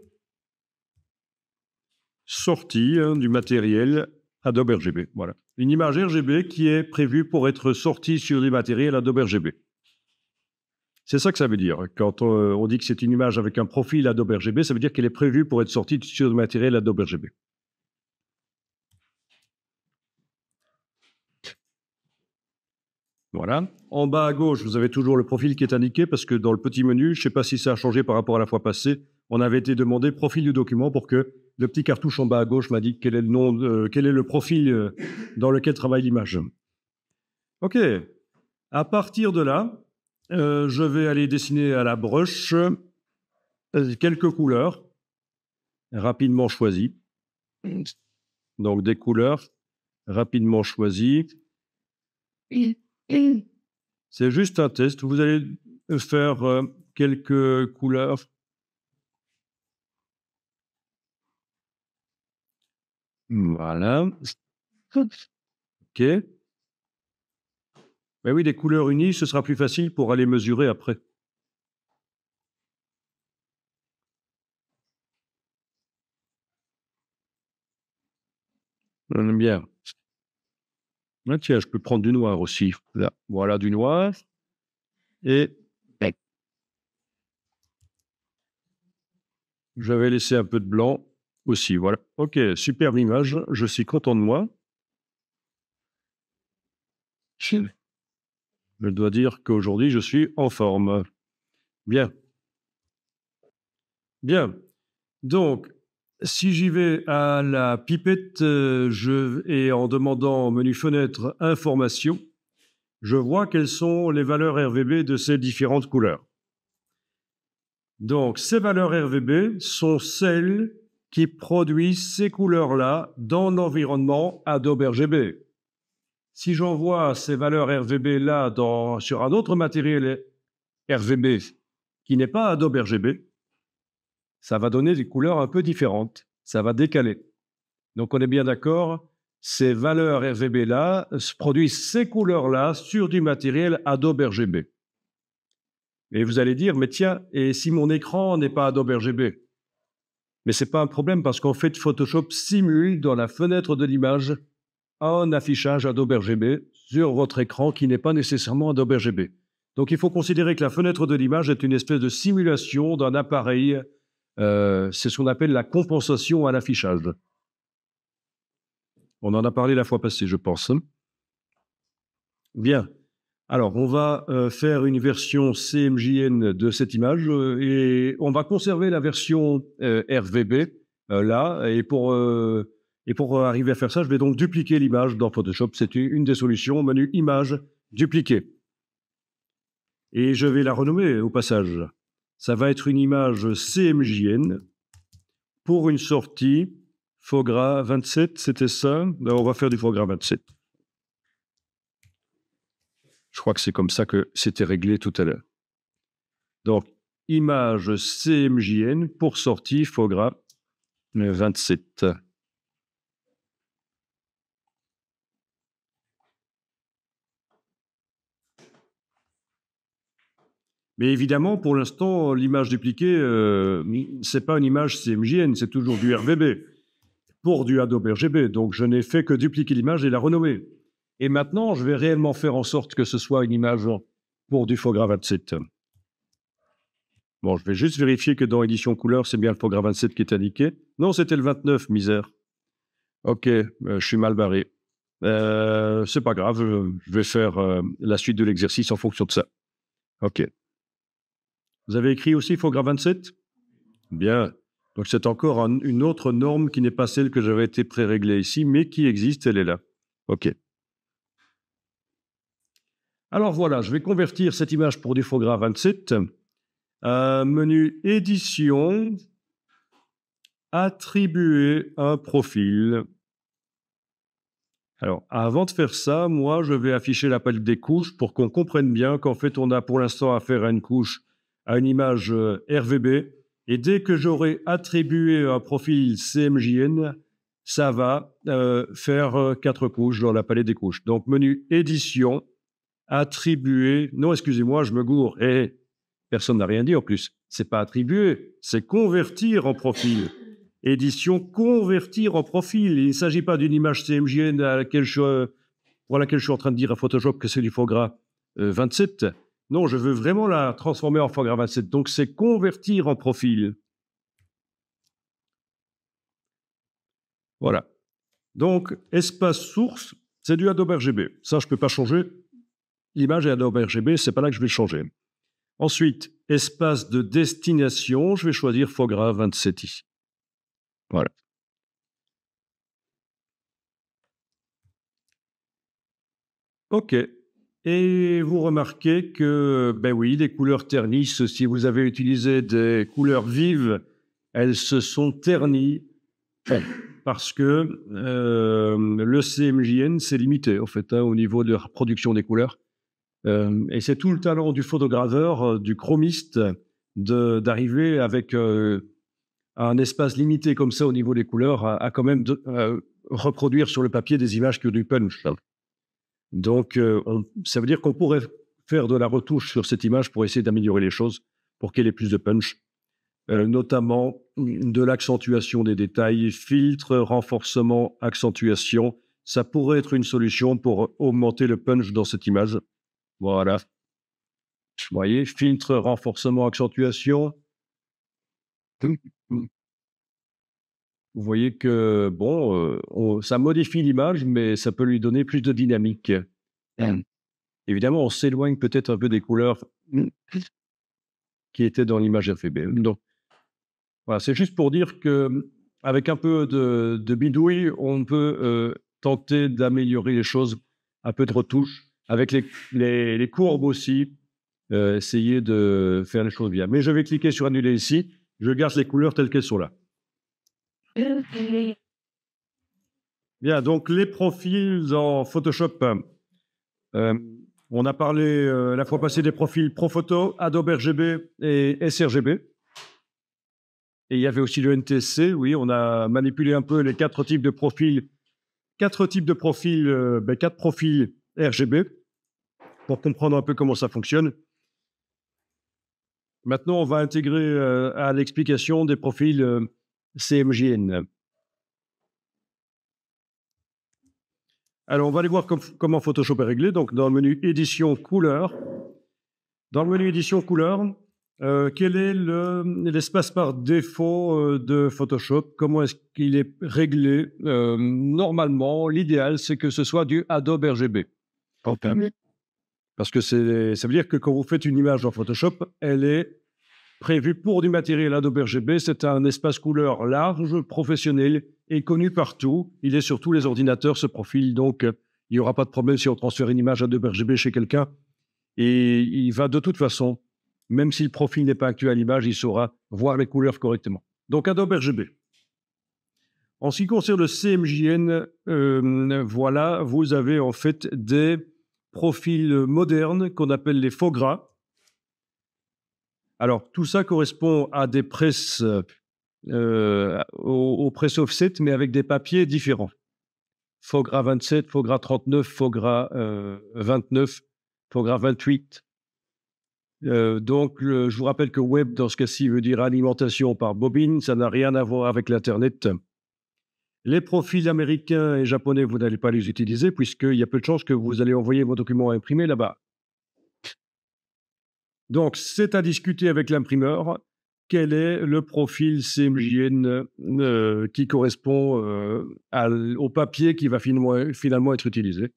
S1: sortie du matériel Adobe RGB. Voilà. Une image RGB qui est prévue pour être sortie sur du matériel Adobe RGB. C'est ça que ça veut dire. Quand on dit que c'est une image avec un profil Adobe RGB, ça veut dire qu'elle est prévue pour être sortie sur du matériel Adobe RGB. Voilà. En bas à gauche, vous avez toujours le profil qui est indiqué parce que dans le petit menu, je ne sais pas si ça a changé par rapport à la fois passée, on avait été demandé profil du document pour que le petit cartouche en bas à gauche m'indique quel est le nom, quel est le profil dans lequel travaille l'image. OK. À partir de là, je vais aller dessiner à la brush quelques couleurs rapidement choisies. Donc des couleurs rapidement choisies. C'est juste un test. Vous allez faire quelques couleurs. Voilà. OK. Mais oui, des couleurs unies, ce sera plus facile pour aller mesurer après. Bien. Ah, tiens, je peux prendre du noir aussi. Là. Voilà du noir. Et je vais laisser un peu de blanc aussi. Voilà. OK, superbe image. Je suis content de moi. Je dois dire qu'aujourd'hui, je suis en forme. Bien. Bien. Donc, si j'y vais à la pipette et en demandant au menu fenêtre information, je vois quelles sont les valeurs RVB de ces différentes couleurs. Donc, ces valeurs RVB sont celles qui produisent ces couleurs-là dans l'environnement Adobe RGB. Si j'envoie ces valeurs RVB-là sur un autre matériel RGB qui n'est pas Adobe RGB, ça va donner des couleurs un peu différentes. Ça va décaler. Donc, on est bien d'accord, ces valeurs RGB-là produisent ces couleurs-là sur du matériel Adobe RGB. Et vous allez dire, mais tiens, et si mon écran n'est pas Adobe RGB? Mais ce n'est pas un problème parce qu'en fait, Photoshop simule dans la fenêtre de l'image un affichage Adobe RGB sur votre écran qui n'est pas nécessairement Adobe RGB. Donc, il faut considérer que la fenêtre de l'image est une espèce de simulation d'un appareil. C'est ce qu'on appelle la compensation à l'affichage. On en a parlé la fois passée, je pense. Bien. Alors, on va faire une version CMJN de cette image et on va conserver la version RVB là. Et pour arriver à faire ça, je vais donc dupliquer l'image dans Photoshop. C'est une des solutions. Menu Image, dupliquer. Et je vais la renommer au passage. Ça va être une image CMJN pour une sortie Fogra 27, c'était ça? On va faire du Fogra 27. Je crois que c'est comme ça que c'était réglé tout à l'heure. Donc, image CMJN pour sortie Fogra 27. Mais évidemment, pour l'instant, l'image dupliquée, ce n'est pas une image CMJN, c'est toujours du RVB pour du Adobe RGB. Donc, je n'ai fait que dupliquer l'image et la renommer. Et maintenant, je vais réellement faire en sorte que ce soit une image pour du Fogra 27. Bon, je vais juste vérifier que dans édition couleur, c'est bien le Fogra 27 qui est indiqué. Non, c'était le 29, misère. Ok, je suis mal barré. C'est pas grave, je vais faire la suite de l'exercice en fonction de ça. Ok. Vous avez écrit aussi Fogra 27? Bien. Donc, c'est encore une autre norme qui n'est pas celle que j'avais été pré-réglée ici, mais qui existe, elle est là. OK. Alors, voilà, je vais convertir cette image pour du Fogra 27. Menu Édition, attribuer un profil. Alors, avant de faire ça, moi, je vais afficher la palette des couches pour qu'on comprenne bien qu'en fait, on a pour l'instant affaire à une couche, à une image RVB. Et dès que j'aurai attribué un profil CMJN, ça va faire 4 couches dans la palette des couches. Donc, menu Édition, attribuer. Non, excusez-moi, je me gourre. Et personne n'a rien dit en plus. C'est pas attribuer, c'est convertir en profil. Édition, convertir en profil. Il ne s'agit pas d'une image CMJN pour laquelle je suis en train de dire à Photoshop que c'est du Fogra 27. Non, je veux vraiment la transformer en Fogra 27. Donc, c'est convertir en profil. Voilà. Donc, espace source, c'est du Adobe RGB. Ça, je ne peux pas changer. L'image est Adobe RGB, c'est pas là que je vais changer. Ensuite, espace de destination, je vais choisir Fogra 27 ici. Voilà. OK. Et vous remarquez que, ben oui, les couleurs ternissent. Si vous avez utilisé des couleurs vives, elles se sont ternies parce que le CMJN, c'est limité, en fait, au niveau de la reproduction des couleurs. Et c'est tout le talent du photograveur, du chromiste, d'arriver avec un espace limité comme ça au niveau des couleurs, à quand même reproduire sur le papier des images qui ont du punch. Donc, ça veut dire qu'on pourrait faire de la retouche sur cette image pour essayer d'améliorer les choses, pour qu'elle ait plus de punch, notamment de l'accentuation des détails, filtre, renforcement, accentuation. Ça pourrait être une solution pour augmenter le punch dans cette image. Voilà. Vous voyez, filtre, renforcement, accentuation. Vous voyez que, bon, ça modifie l'image, mais ça peut lui donner plus de dynamique. Évidemment, on s'éloigne peut-être un peu des couleurs qui étaient dans l'image RGB. Donc, voilà, c'est juste pour dire qu'avec un peu de bidouille, on peut tenter d'améliorer les choses, un peu de retouche, avec les courbes aussi, essayer de faire les choses bien. Mais je vais cliquer sur Annuler ici, je garde les couleurs telles qu'elles sont là. Bien, donc les profils en Photoshop. On a parlé la fois passée des profils ProPhoto, Adobe RGB et sRGB. Et il y avait aussi le NTSC. Oui, on a manipulé un peu les 4 types de profils. 4 types de profils, 4 profils RGB pour comprendre un peu comment ça fonctionne. Maintenant, on va intégrer à l'explication des profils CMJN. Alors, on va aller voir comment Photoshop est réglé. Donc, dans le menu Édition Couleur. Dans le menu Édition Couleur, quel est l'espace par défaut de Photoshop? Comment est-ce qu'il est réglé? Normalement, l'idéal, c'est que ce soit du Adobe RGB.
S2: Ok.
S1: Parce que ça veut dire que quand vous faites une image dans Photoshop, elle est prévue pour du matériel Adobe RGB. C'est un espace couleur large, professionnel et connu partout. Il est sur tous les ordinateurs, ce profil. Donc, il n'y aura pas de problème si on transfère une image Adobe RGB chez quelqu'un. Et il va de toute façon, même si le profil n'est pas actuel à l'image, il saura voir les couleurs correctement. Donc, Adobe RGB. En ce qui concerne le CMJN, voilà, vous avez en fait des profils modernes qu'on appelle les faux gras. Alors, tout ça correspond à des presses, aux presses offset, mais avec des papiers différents. Faux gras 27, faux gras 39, faux gras 29, faux gras 28. Donc, je vous rappelle que web, dans ce cas-ci, veut dire alimentation par bobine. Ça n'a rien à voir avec l'Internet. Les profils américains et japonais, vous n'allez pas les utiliser puisqu'il y a peu de chances que vous allez envoyer vos documents imprimés là-bas. Donc, c'est à discuter avec l'imprimeur. Quel est le profil CMJN qui correspond au papier qui va finalement être utilisé?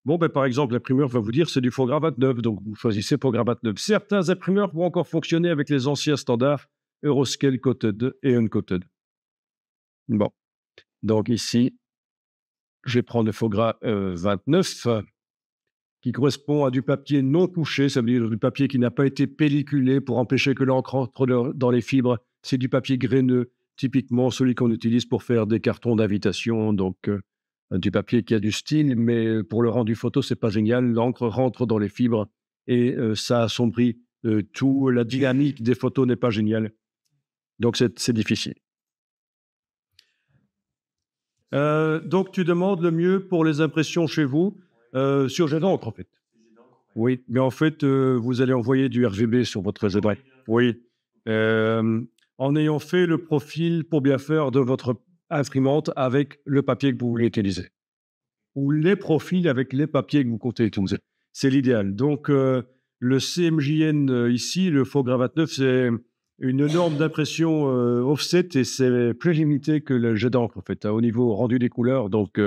S1: Bon, par exemple, l'imprimeur va vous dire c'est du faux gras 29, donc vous choisissez faux gras 29. Certains imprimeurs vont encore fonctionner avec les anciens standards Euroscale Coated et Uncoated. Bon, donc ici, je vais prendre le faux gras 29 qui correspond à du papier non touché, ça veut dire du papier qui n'a pas été pelliculé pour empêcher que l'encre entre dans les fibres. C'est du papier graineux, typiquement celui qu'on utilise pour faire des cartons d'invitation, donc du papier qui a du style, mais pour le rendu photo, c'est pas génial. L'encre rentre dans les fibres et ça assombrit tout. La dynamique des photos n'est pas géniale, donc c'est difficile. Donc, tu demandes le mieux pour les impressions chez vous sur jet d'encre, en fait. Oui, mais en fait, vous allez envoyer du RGB sur votre jet d'encre. Oui. En ayant fait le profil pour bien faire de votre imprimante avec le papier que vous voulez utiliser. Ou les profils avec les papiers que vous comptez utiliser. C'est l'idéal. Donc, le CMJN ici, le faux gras 29, c'est une norme d'impression offset et c'est plus limité que le jet d'encre, en fait, au niveau rendu des couleurs. Donc,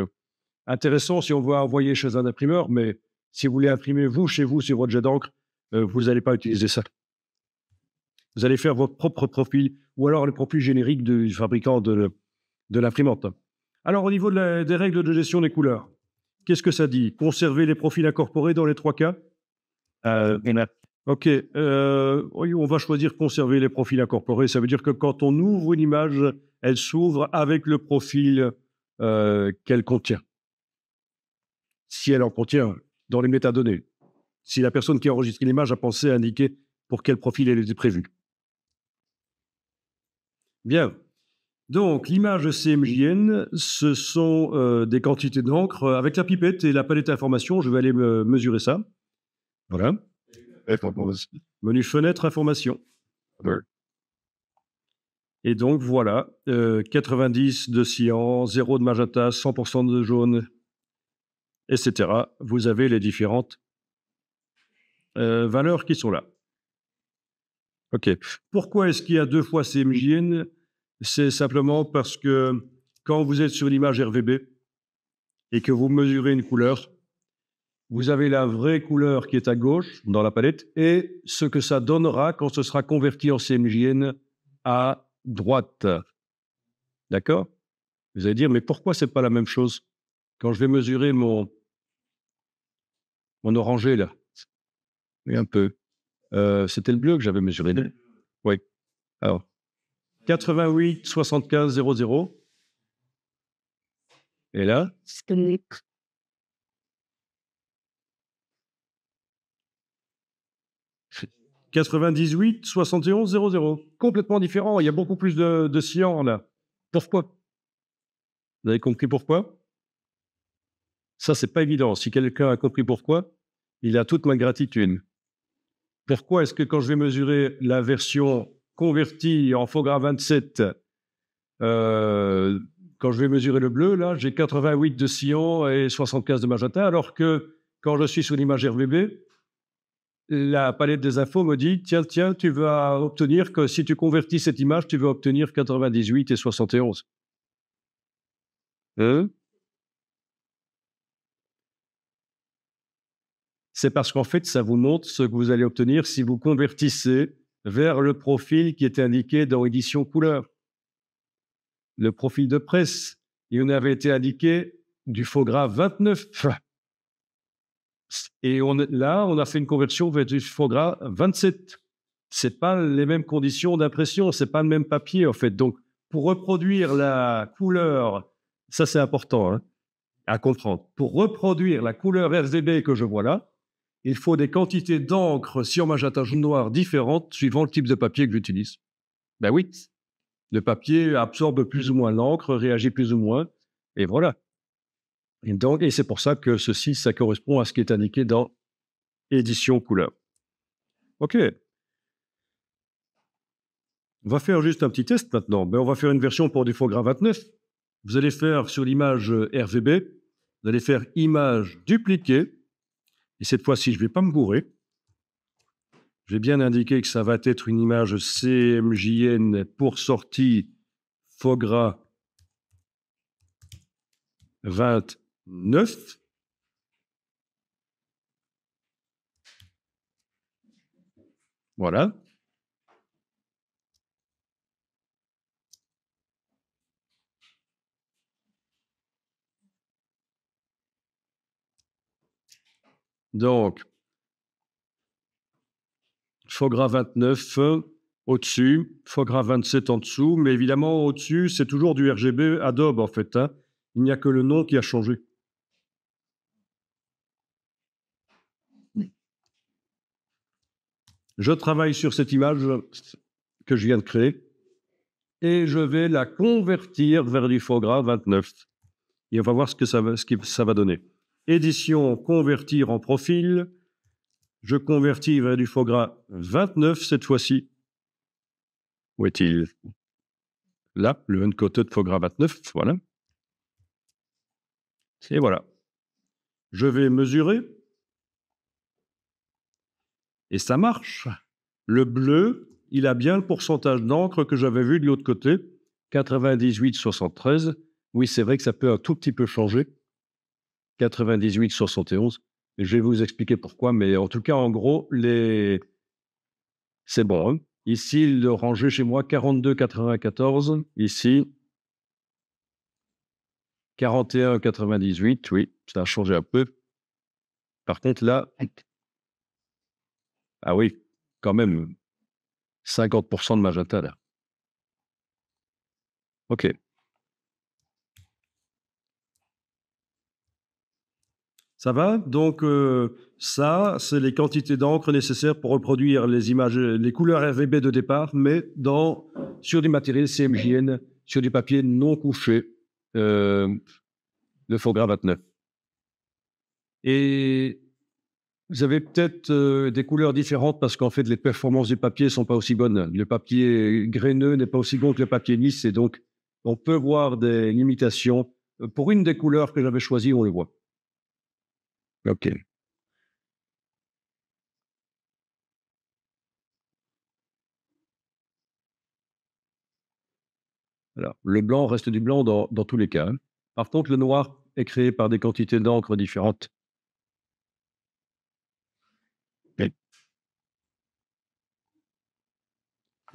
S1: intéressant si on veut envoyer chez un imprimeur, mais si vous voulez imprimer vous, chez vous, sur votre jet d'encre, vous n'allez pas utiliser ça. Vous allez faire votre propre profil ou alors le profil générique du fabricant de l'imprimante. Alors, au niveau des règles de gestion des couleurs, qu'est-ce que ça dit? Conserver les profils incorporés dans les 3 cas? OK. Oui, on va choisir conserver les profils incorporés. Ça veut dire que quand on ouvre une image, elle s'ouvre avec le profil qu'elle contient. Si elle en contient dans les métadonnées. Si la personne qui a enregistré l'image a pensé à indiquer pour quel profil elle était prévue. Bien. Donc, l'image CMJN, ce sont des quantités d'encre. Avec la pipette et la palette d'informations, je vais aller mesurer ça. Voilà. Menu fenêtre, information. Et donc, voilà. 90 de cyan, 0 de magenta, 100% de jaune, etc. Vous avez les différentes valeurs qui sont là. OK. Pourquoi est-ce qu'il y a 2 fois CMJN? C'est simplement parce que quand vous êtes sur l'image RVB et que vous mesurez une couleur, vous avez la vraie couleur qui est à gauche dans la palette et ce que ça donnera quand ce sera converti en CMJN à droite. D'accord? Vous allez dire, mais pourquoi c'est pas la même chose? Quand je vais mesurer mon orangé, là, oui, un peu. C'était le bleu que j'avais mesuré. Oui. Alors, 88, 75, 00. Et là? 98, 71, 00. Complètement différent. Il y a beaucoup plus de cyan là. Pourquoi? Vous avez compris pourquoi? Ça, c'est pas évident. Si quelqu'un a compris pourquoi, il a toute ma gratitude. Pourquoi est-ce que quand je vais mesurer la version convertie en faux gras 27, quand je vais mesurer le bleu, là, j'ai 88 de cyan et 75 de magenta, alors que quand je suis sur l'image RVB, la palette des infos me dit, tiens, tu vas obtenir que si tu convertis cette image, tu vas obtenir 98 et 71. C'est parce qu'en fait, ça vous montre ce que vous allez obtenir si vous convertissez vers le profil qui était indiqué dans édition couleur. Le profil de presse, il avait été indiqué du faux gras 29. Et là, on a fait une conversion vers du faux gras 27. C'est pas les mêmes conditions d'impression, c'est pas le même papier en fait. Donc, pour reproduire la couleur, ça c'est important à comprendre. Pour reproduire la couleur RGB que je vois là, il faut des quantités d'encre cyan, magenta, jaune, noir différentes suivant le type de papier que j'utilise. Ben oui, le papier absorbe plus ou moins l'encre, réagit plus ou moins, et voilà. Et c'est pour ça que ceci, ça correspond à ce qui est indiqué dans édition couleur. OK. On va faire juste un petit test maintenant. On va faire une version pour du faux gras 29. Vous allez faire sur l'image RVB, vous allez faire image dupliquée. Et cette fois-ci, je ne vais pas me bourrer. J'ai bien indiqué que ça va être une image CMJN pour sortie faux gras 29. Voilà. Donc, faux gras 29 au-dessus, faux gras 27 en dessous, mais évidemment, au-dessus, c'est toujours du RGB Adobe, en fait. Il n'y a que le nom qui a changé. Je travaille sur cette image que je viens de créer et je vais la convertir vers du faux gras 29. Et on va voir ce que ça va donner. Édition, convertir en profil. Je convertis vers du faux gras 29 cette fois-ci. Où est-il? Là, le uncoated faux gras 29, voilà. Et voilà. Je vais mesurer. Et ça marche. Le bleu, il a bien le pourcentage d'encre que j'avais vu de l'autre côté, 98-73. Oui, c'est vrai que ça peut un tout petit peu changer. 98-71. Je vais vous expliquer pourquoi, mais en tout cas, en gros, c'est bon. Ici, le rangé chez moi, 42-94. Ici, 41-98. Oui, ça a changé un peu. Par contre, là, ah oui, quand même, 50% de magenta, là. OK. Ça va? Donc, ça, c'est les quantités d'encre nécessaires pour reproduire les images, les couleurs RGB de départ, mais sur du matériel CMJN, sur du papier non couché, de faux gras 29. Et vous avez peut-être des couleurs différentes parce qu'en fait, les performances du papier ne sont pas aussi bonnes. Le papier graineux n'est pas aussi bon que le papier lisse, et donc, on peut voir des limitations. Pour une des couleurs que j'avais choisies, on le voit. OK. Alors, le blanc reste du blanc dans tous les cas. Par contre, le noir est créé par des quantités d'encre différentes. Oui.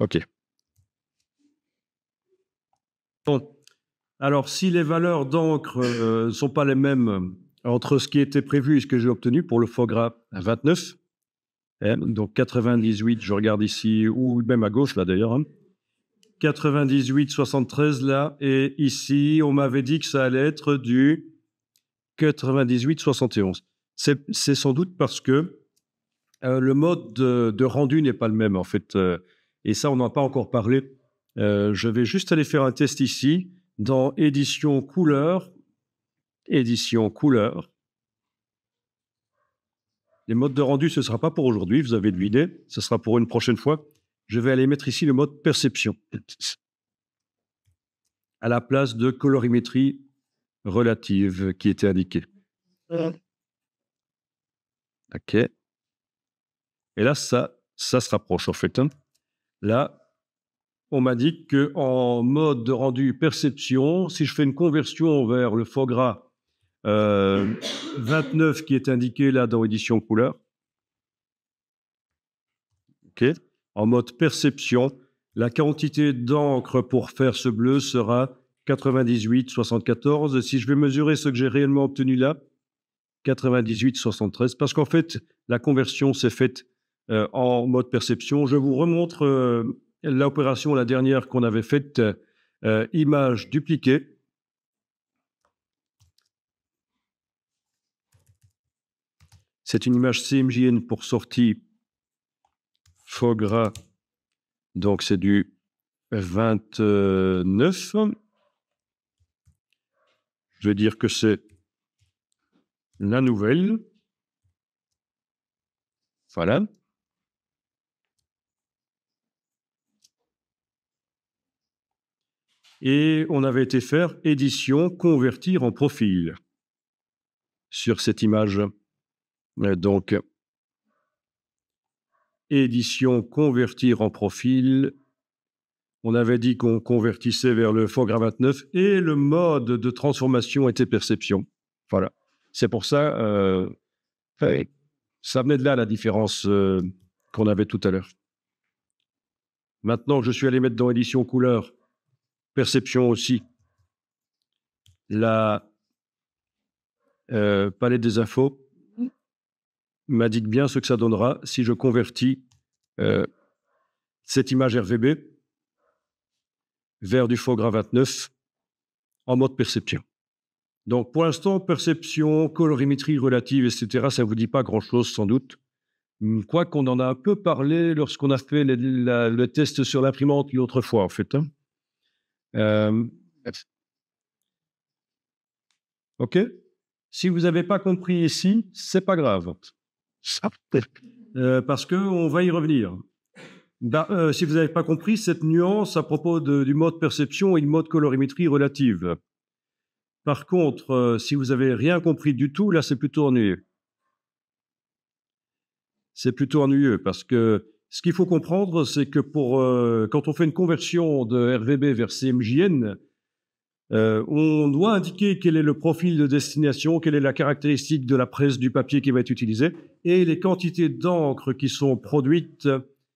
S1: OK. Bon. Alors, si les valeurs d'encre ne sont pas les mêmes entre ce qui était prévu et ce que j'ai obtenu pour le faux gras 29, donc 98, je regarde ici, ou même à gauche, là d'ailleurs, 98, 73 là, et ici, on m'avait dit que ça allait être du 98, 71. C'est sans doute parce que le mode de rendu n'est pas le même, en fait. Et ça, on n'en a pas encore parlé. Je vais juste aller faire un test ici, dans édition couleur. Les modes de rendu, ce ne sera pas pour aujourd'hui, vous avez deviné, ce sera pour une prochaine fois. Je vais aller mettre ici le mode perception à la place de colorimétrie relative qui était indiquée. OK. Et là, ça se rapproche en fait. Hein. Là, on m'a dit qu'en mode de rendu perception, si je fais une conversion vers le faux gras 29 qui est indiqué là dans édition couleur, OK. En mode perception, la quantité d'encre pour faire ce bleu sera 98,74. Si je vais mesurer ce que j'ai réellement obtenu là, 98,73, parce qu'en fait, la conversion s'est faite en mode perception. Je vous remontre l'opération, la dernière qu'on avait faite, image dupliquée. C'est une image CMJN pour sortie faux gras, donc c'est du 29. Je vais dire que c'est la nouvelle. Voilà. Et on avait été faire édition, convertir en profil sur cette image. Donc, édition, convertir en profil. On avait dit qu'on convertissait vers le faux gras 29 et le mode de transformation était perception. Voilà. C'est pour ça, ça venait de là la différence qu'on avait tout à l'heure. Maintenant, je suis allé mettre dans édition couleur, perception aussi, la palette des infos m'indique bien ce que ça donnera si je convertis cette image RVB vers du faux gras 29 en mode perception. Donc, pour l'instant, perception, colorimétrie relative, etc., ça ne vous dit pas grand-chose, sans doute. Quoi qu'on en a un peu parlé lorsqu'on a fait le test sur l'imprimante l'autre fois, en fait. Hein. OK. Si vous n'avez pas compris ici, c'est pas grave. Parce qu'on va y revenir. Si vous n'avez pas compris cette nuance à propos du mode perception et du mode colorimétrie relative. Par contre, si vous n'avez rien compris du tout, là, c'est plutôt ennuyeux. C'est plutôt ennuyeux parce que ce qu'il faut comprendre, c'est que quand on fait une conversion de RVB vers CMJN, on doit indiquer quel est le profil de destination, quelle est la caractéristique de la presse du papier qui va être utilisé, et les quantités d'encre qui sont produites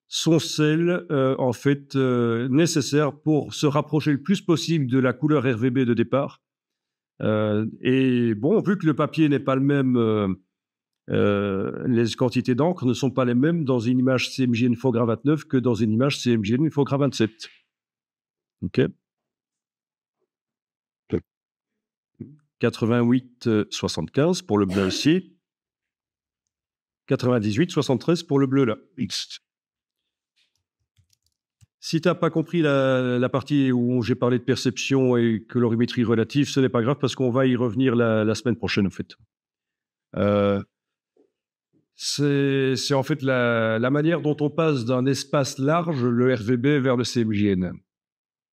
S1: sont celles, en fait, nécessaires pour se rapprocher le plus possible de la couleur RVB de départ. Et bon, vu que le papier n'est pas le même, les quantités d'encre ne sont pas les mêmes dans une image CMJN faux gras 29 que dans une image CMJN faux gras 27. OK. 88,75 pour le bleu ici. 98,73 pour le bleu là. Si tu n'as pas compris la partie où j'ai parlé de perception et colorimétrie relative, ce n'est pas grave parce qu'on va y revenir la semaine prochaine en fait. C'est en fait la manière dont on passe d'un espace large, le RVB, vers le CMJN.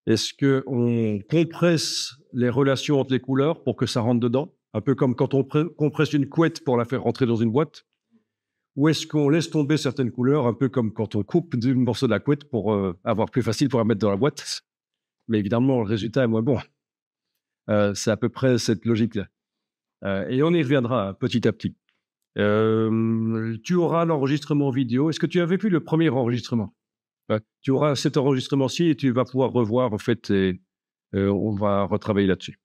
S1: Est-ce qu'on compresse les relations entre les couleurs pour que ça rentre dedans, un peu comme quand on compresse une couette pour la faire rentrer dans une boîte? Ou est-ce qu'on laisse tomber certaines couleurs, un peu comme quand on coupe une morceau de la couette pour avoir plus facile pour la mettre dans la boîte? Mais évidemment, le résultat est moins bon. C'est à peu près cette logique-là. Et on y reviendra petit à petit. Tu auras l'enregistrement vidéo. Est-ce que tu avais vu le premier enregistrement? Tu auras cet enregistrement-ci et tu vas pouvoir revoir, en fait, et on va retravailler là-dessus.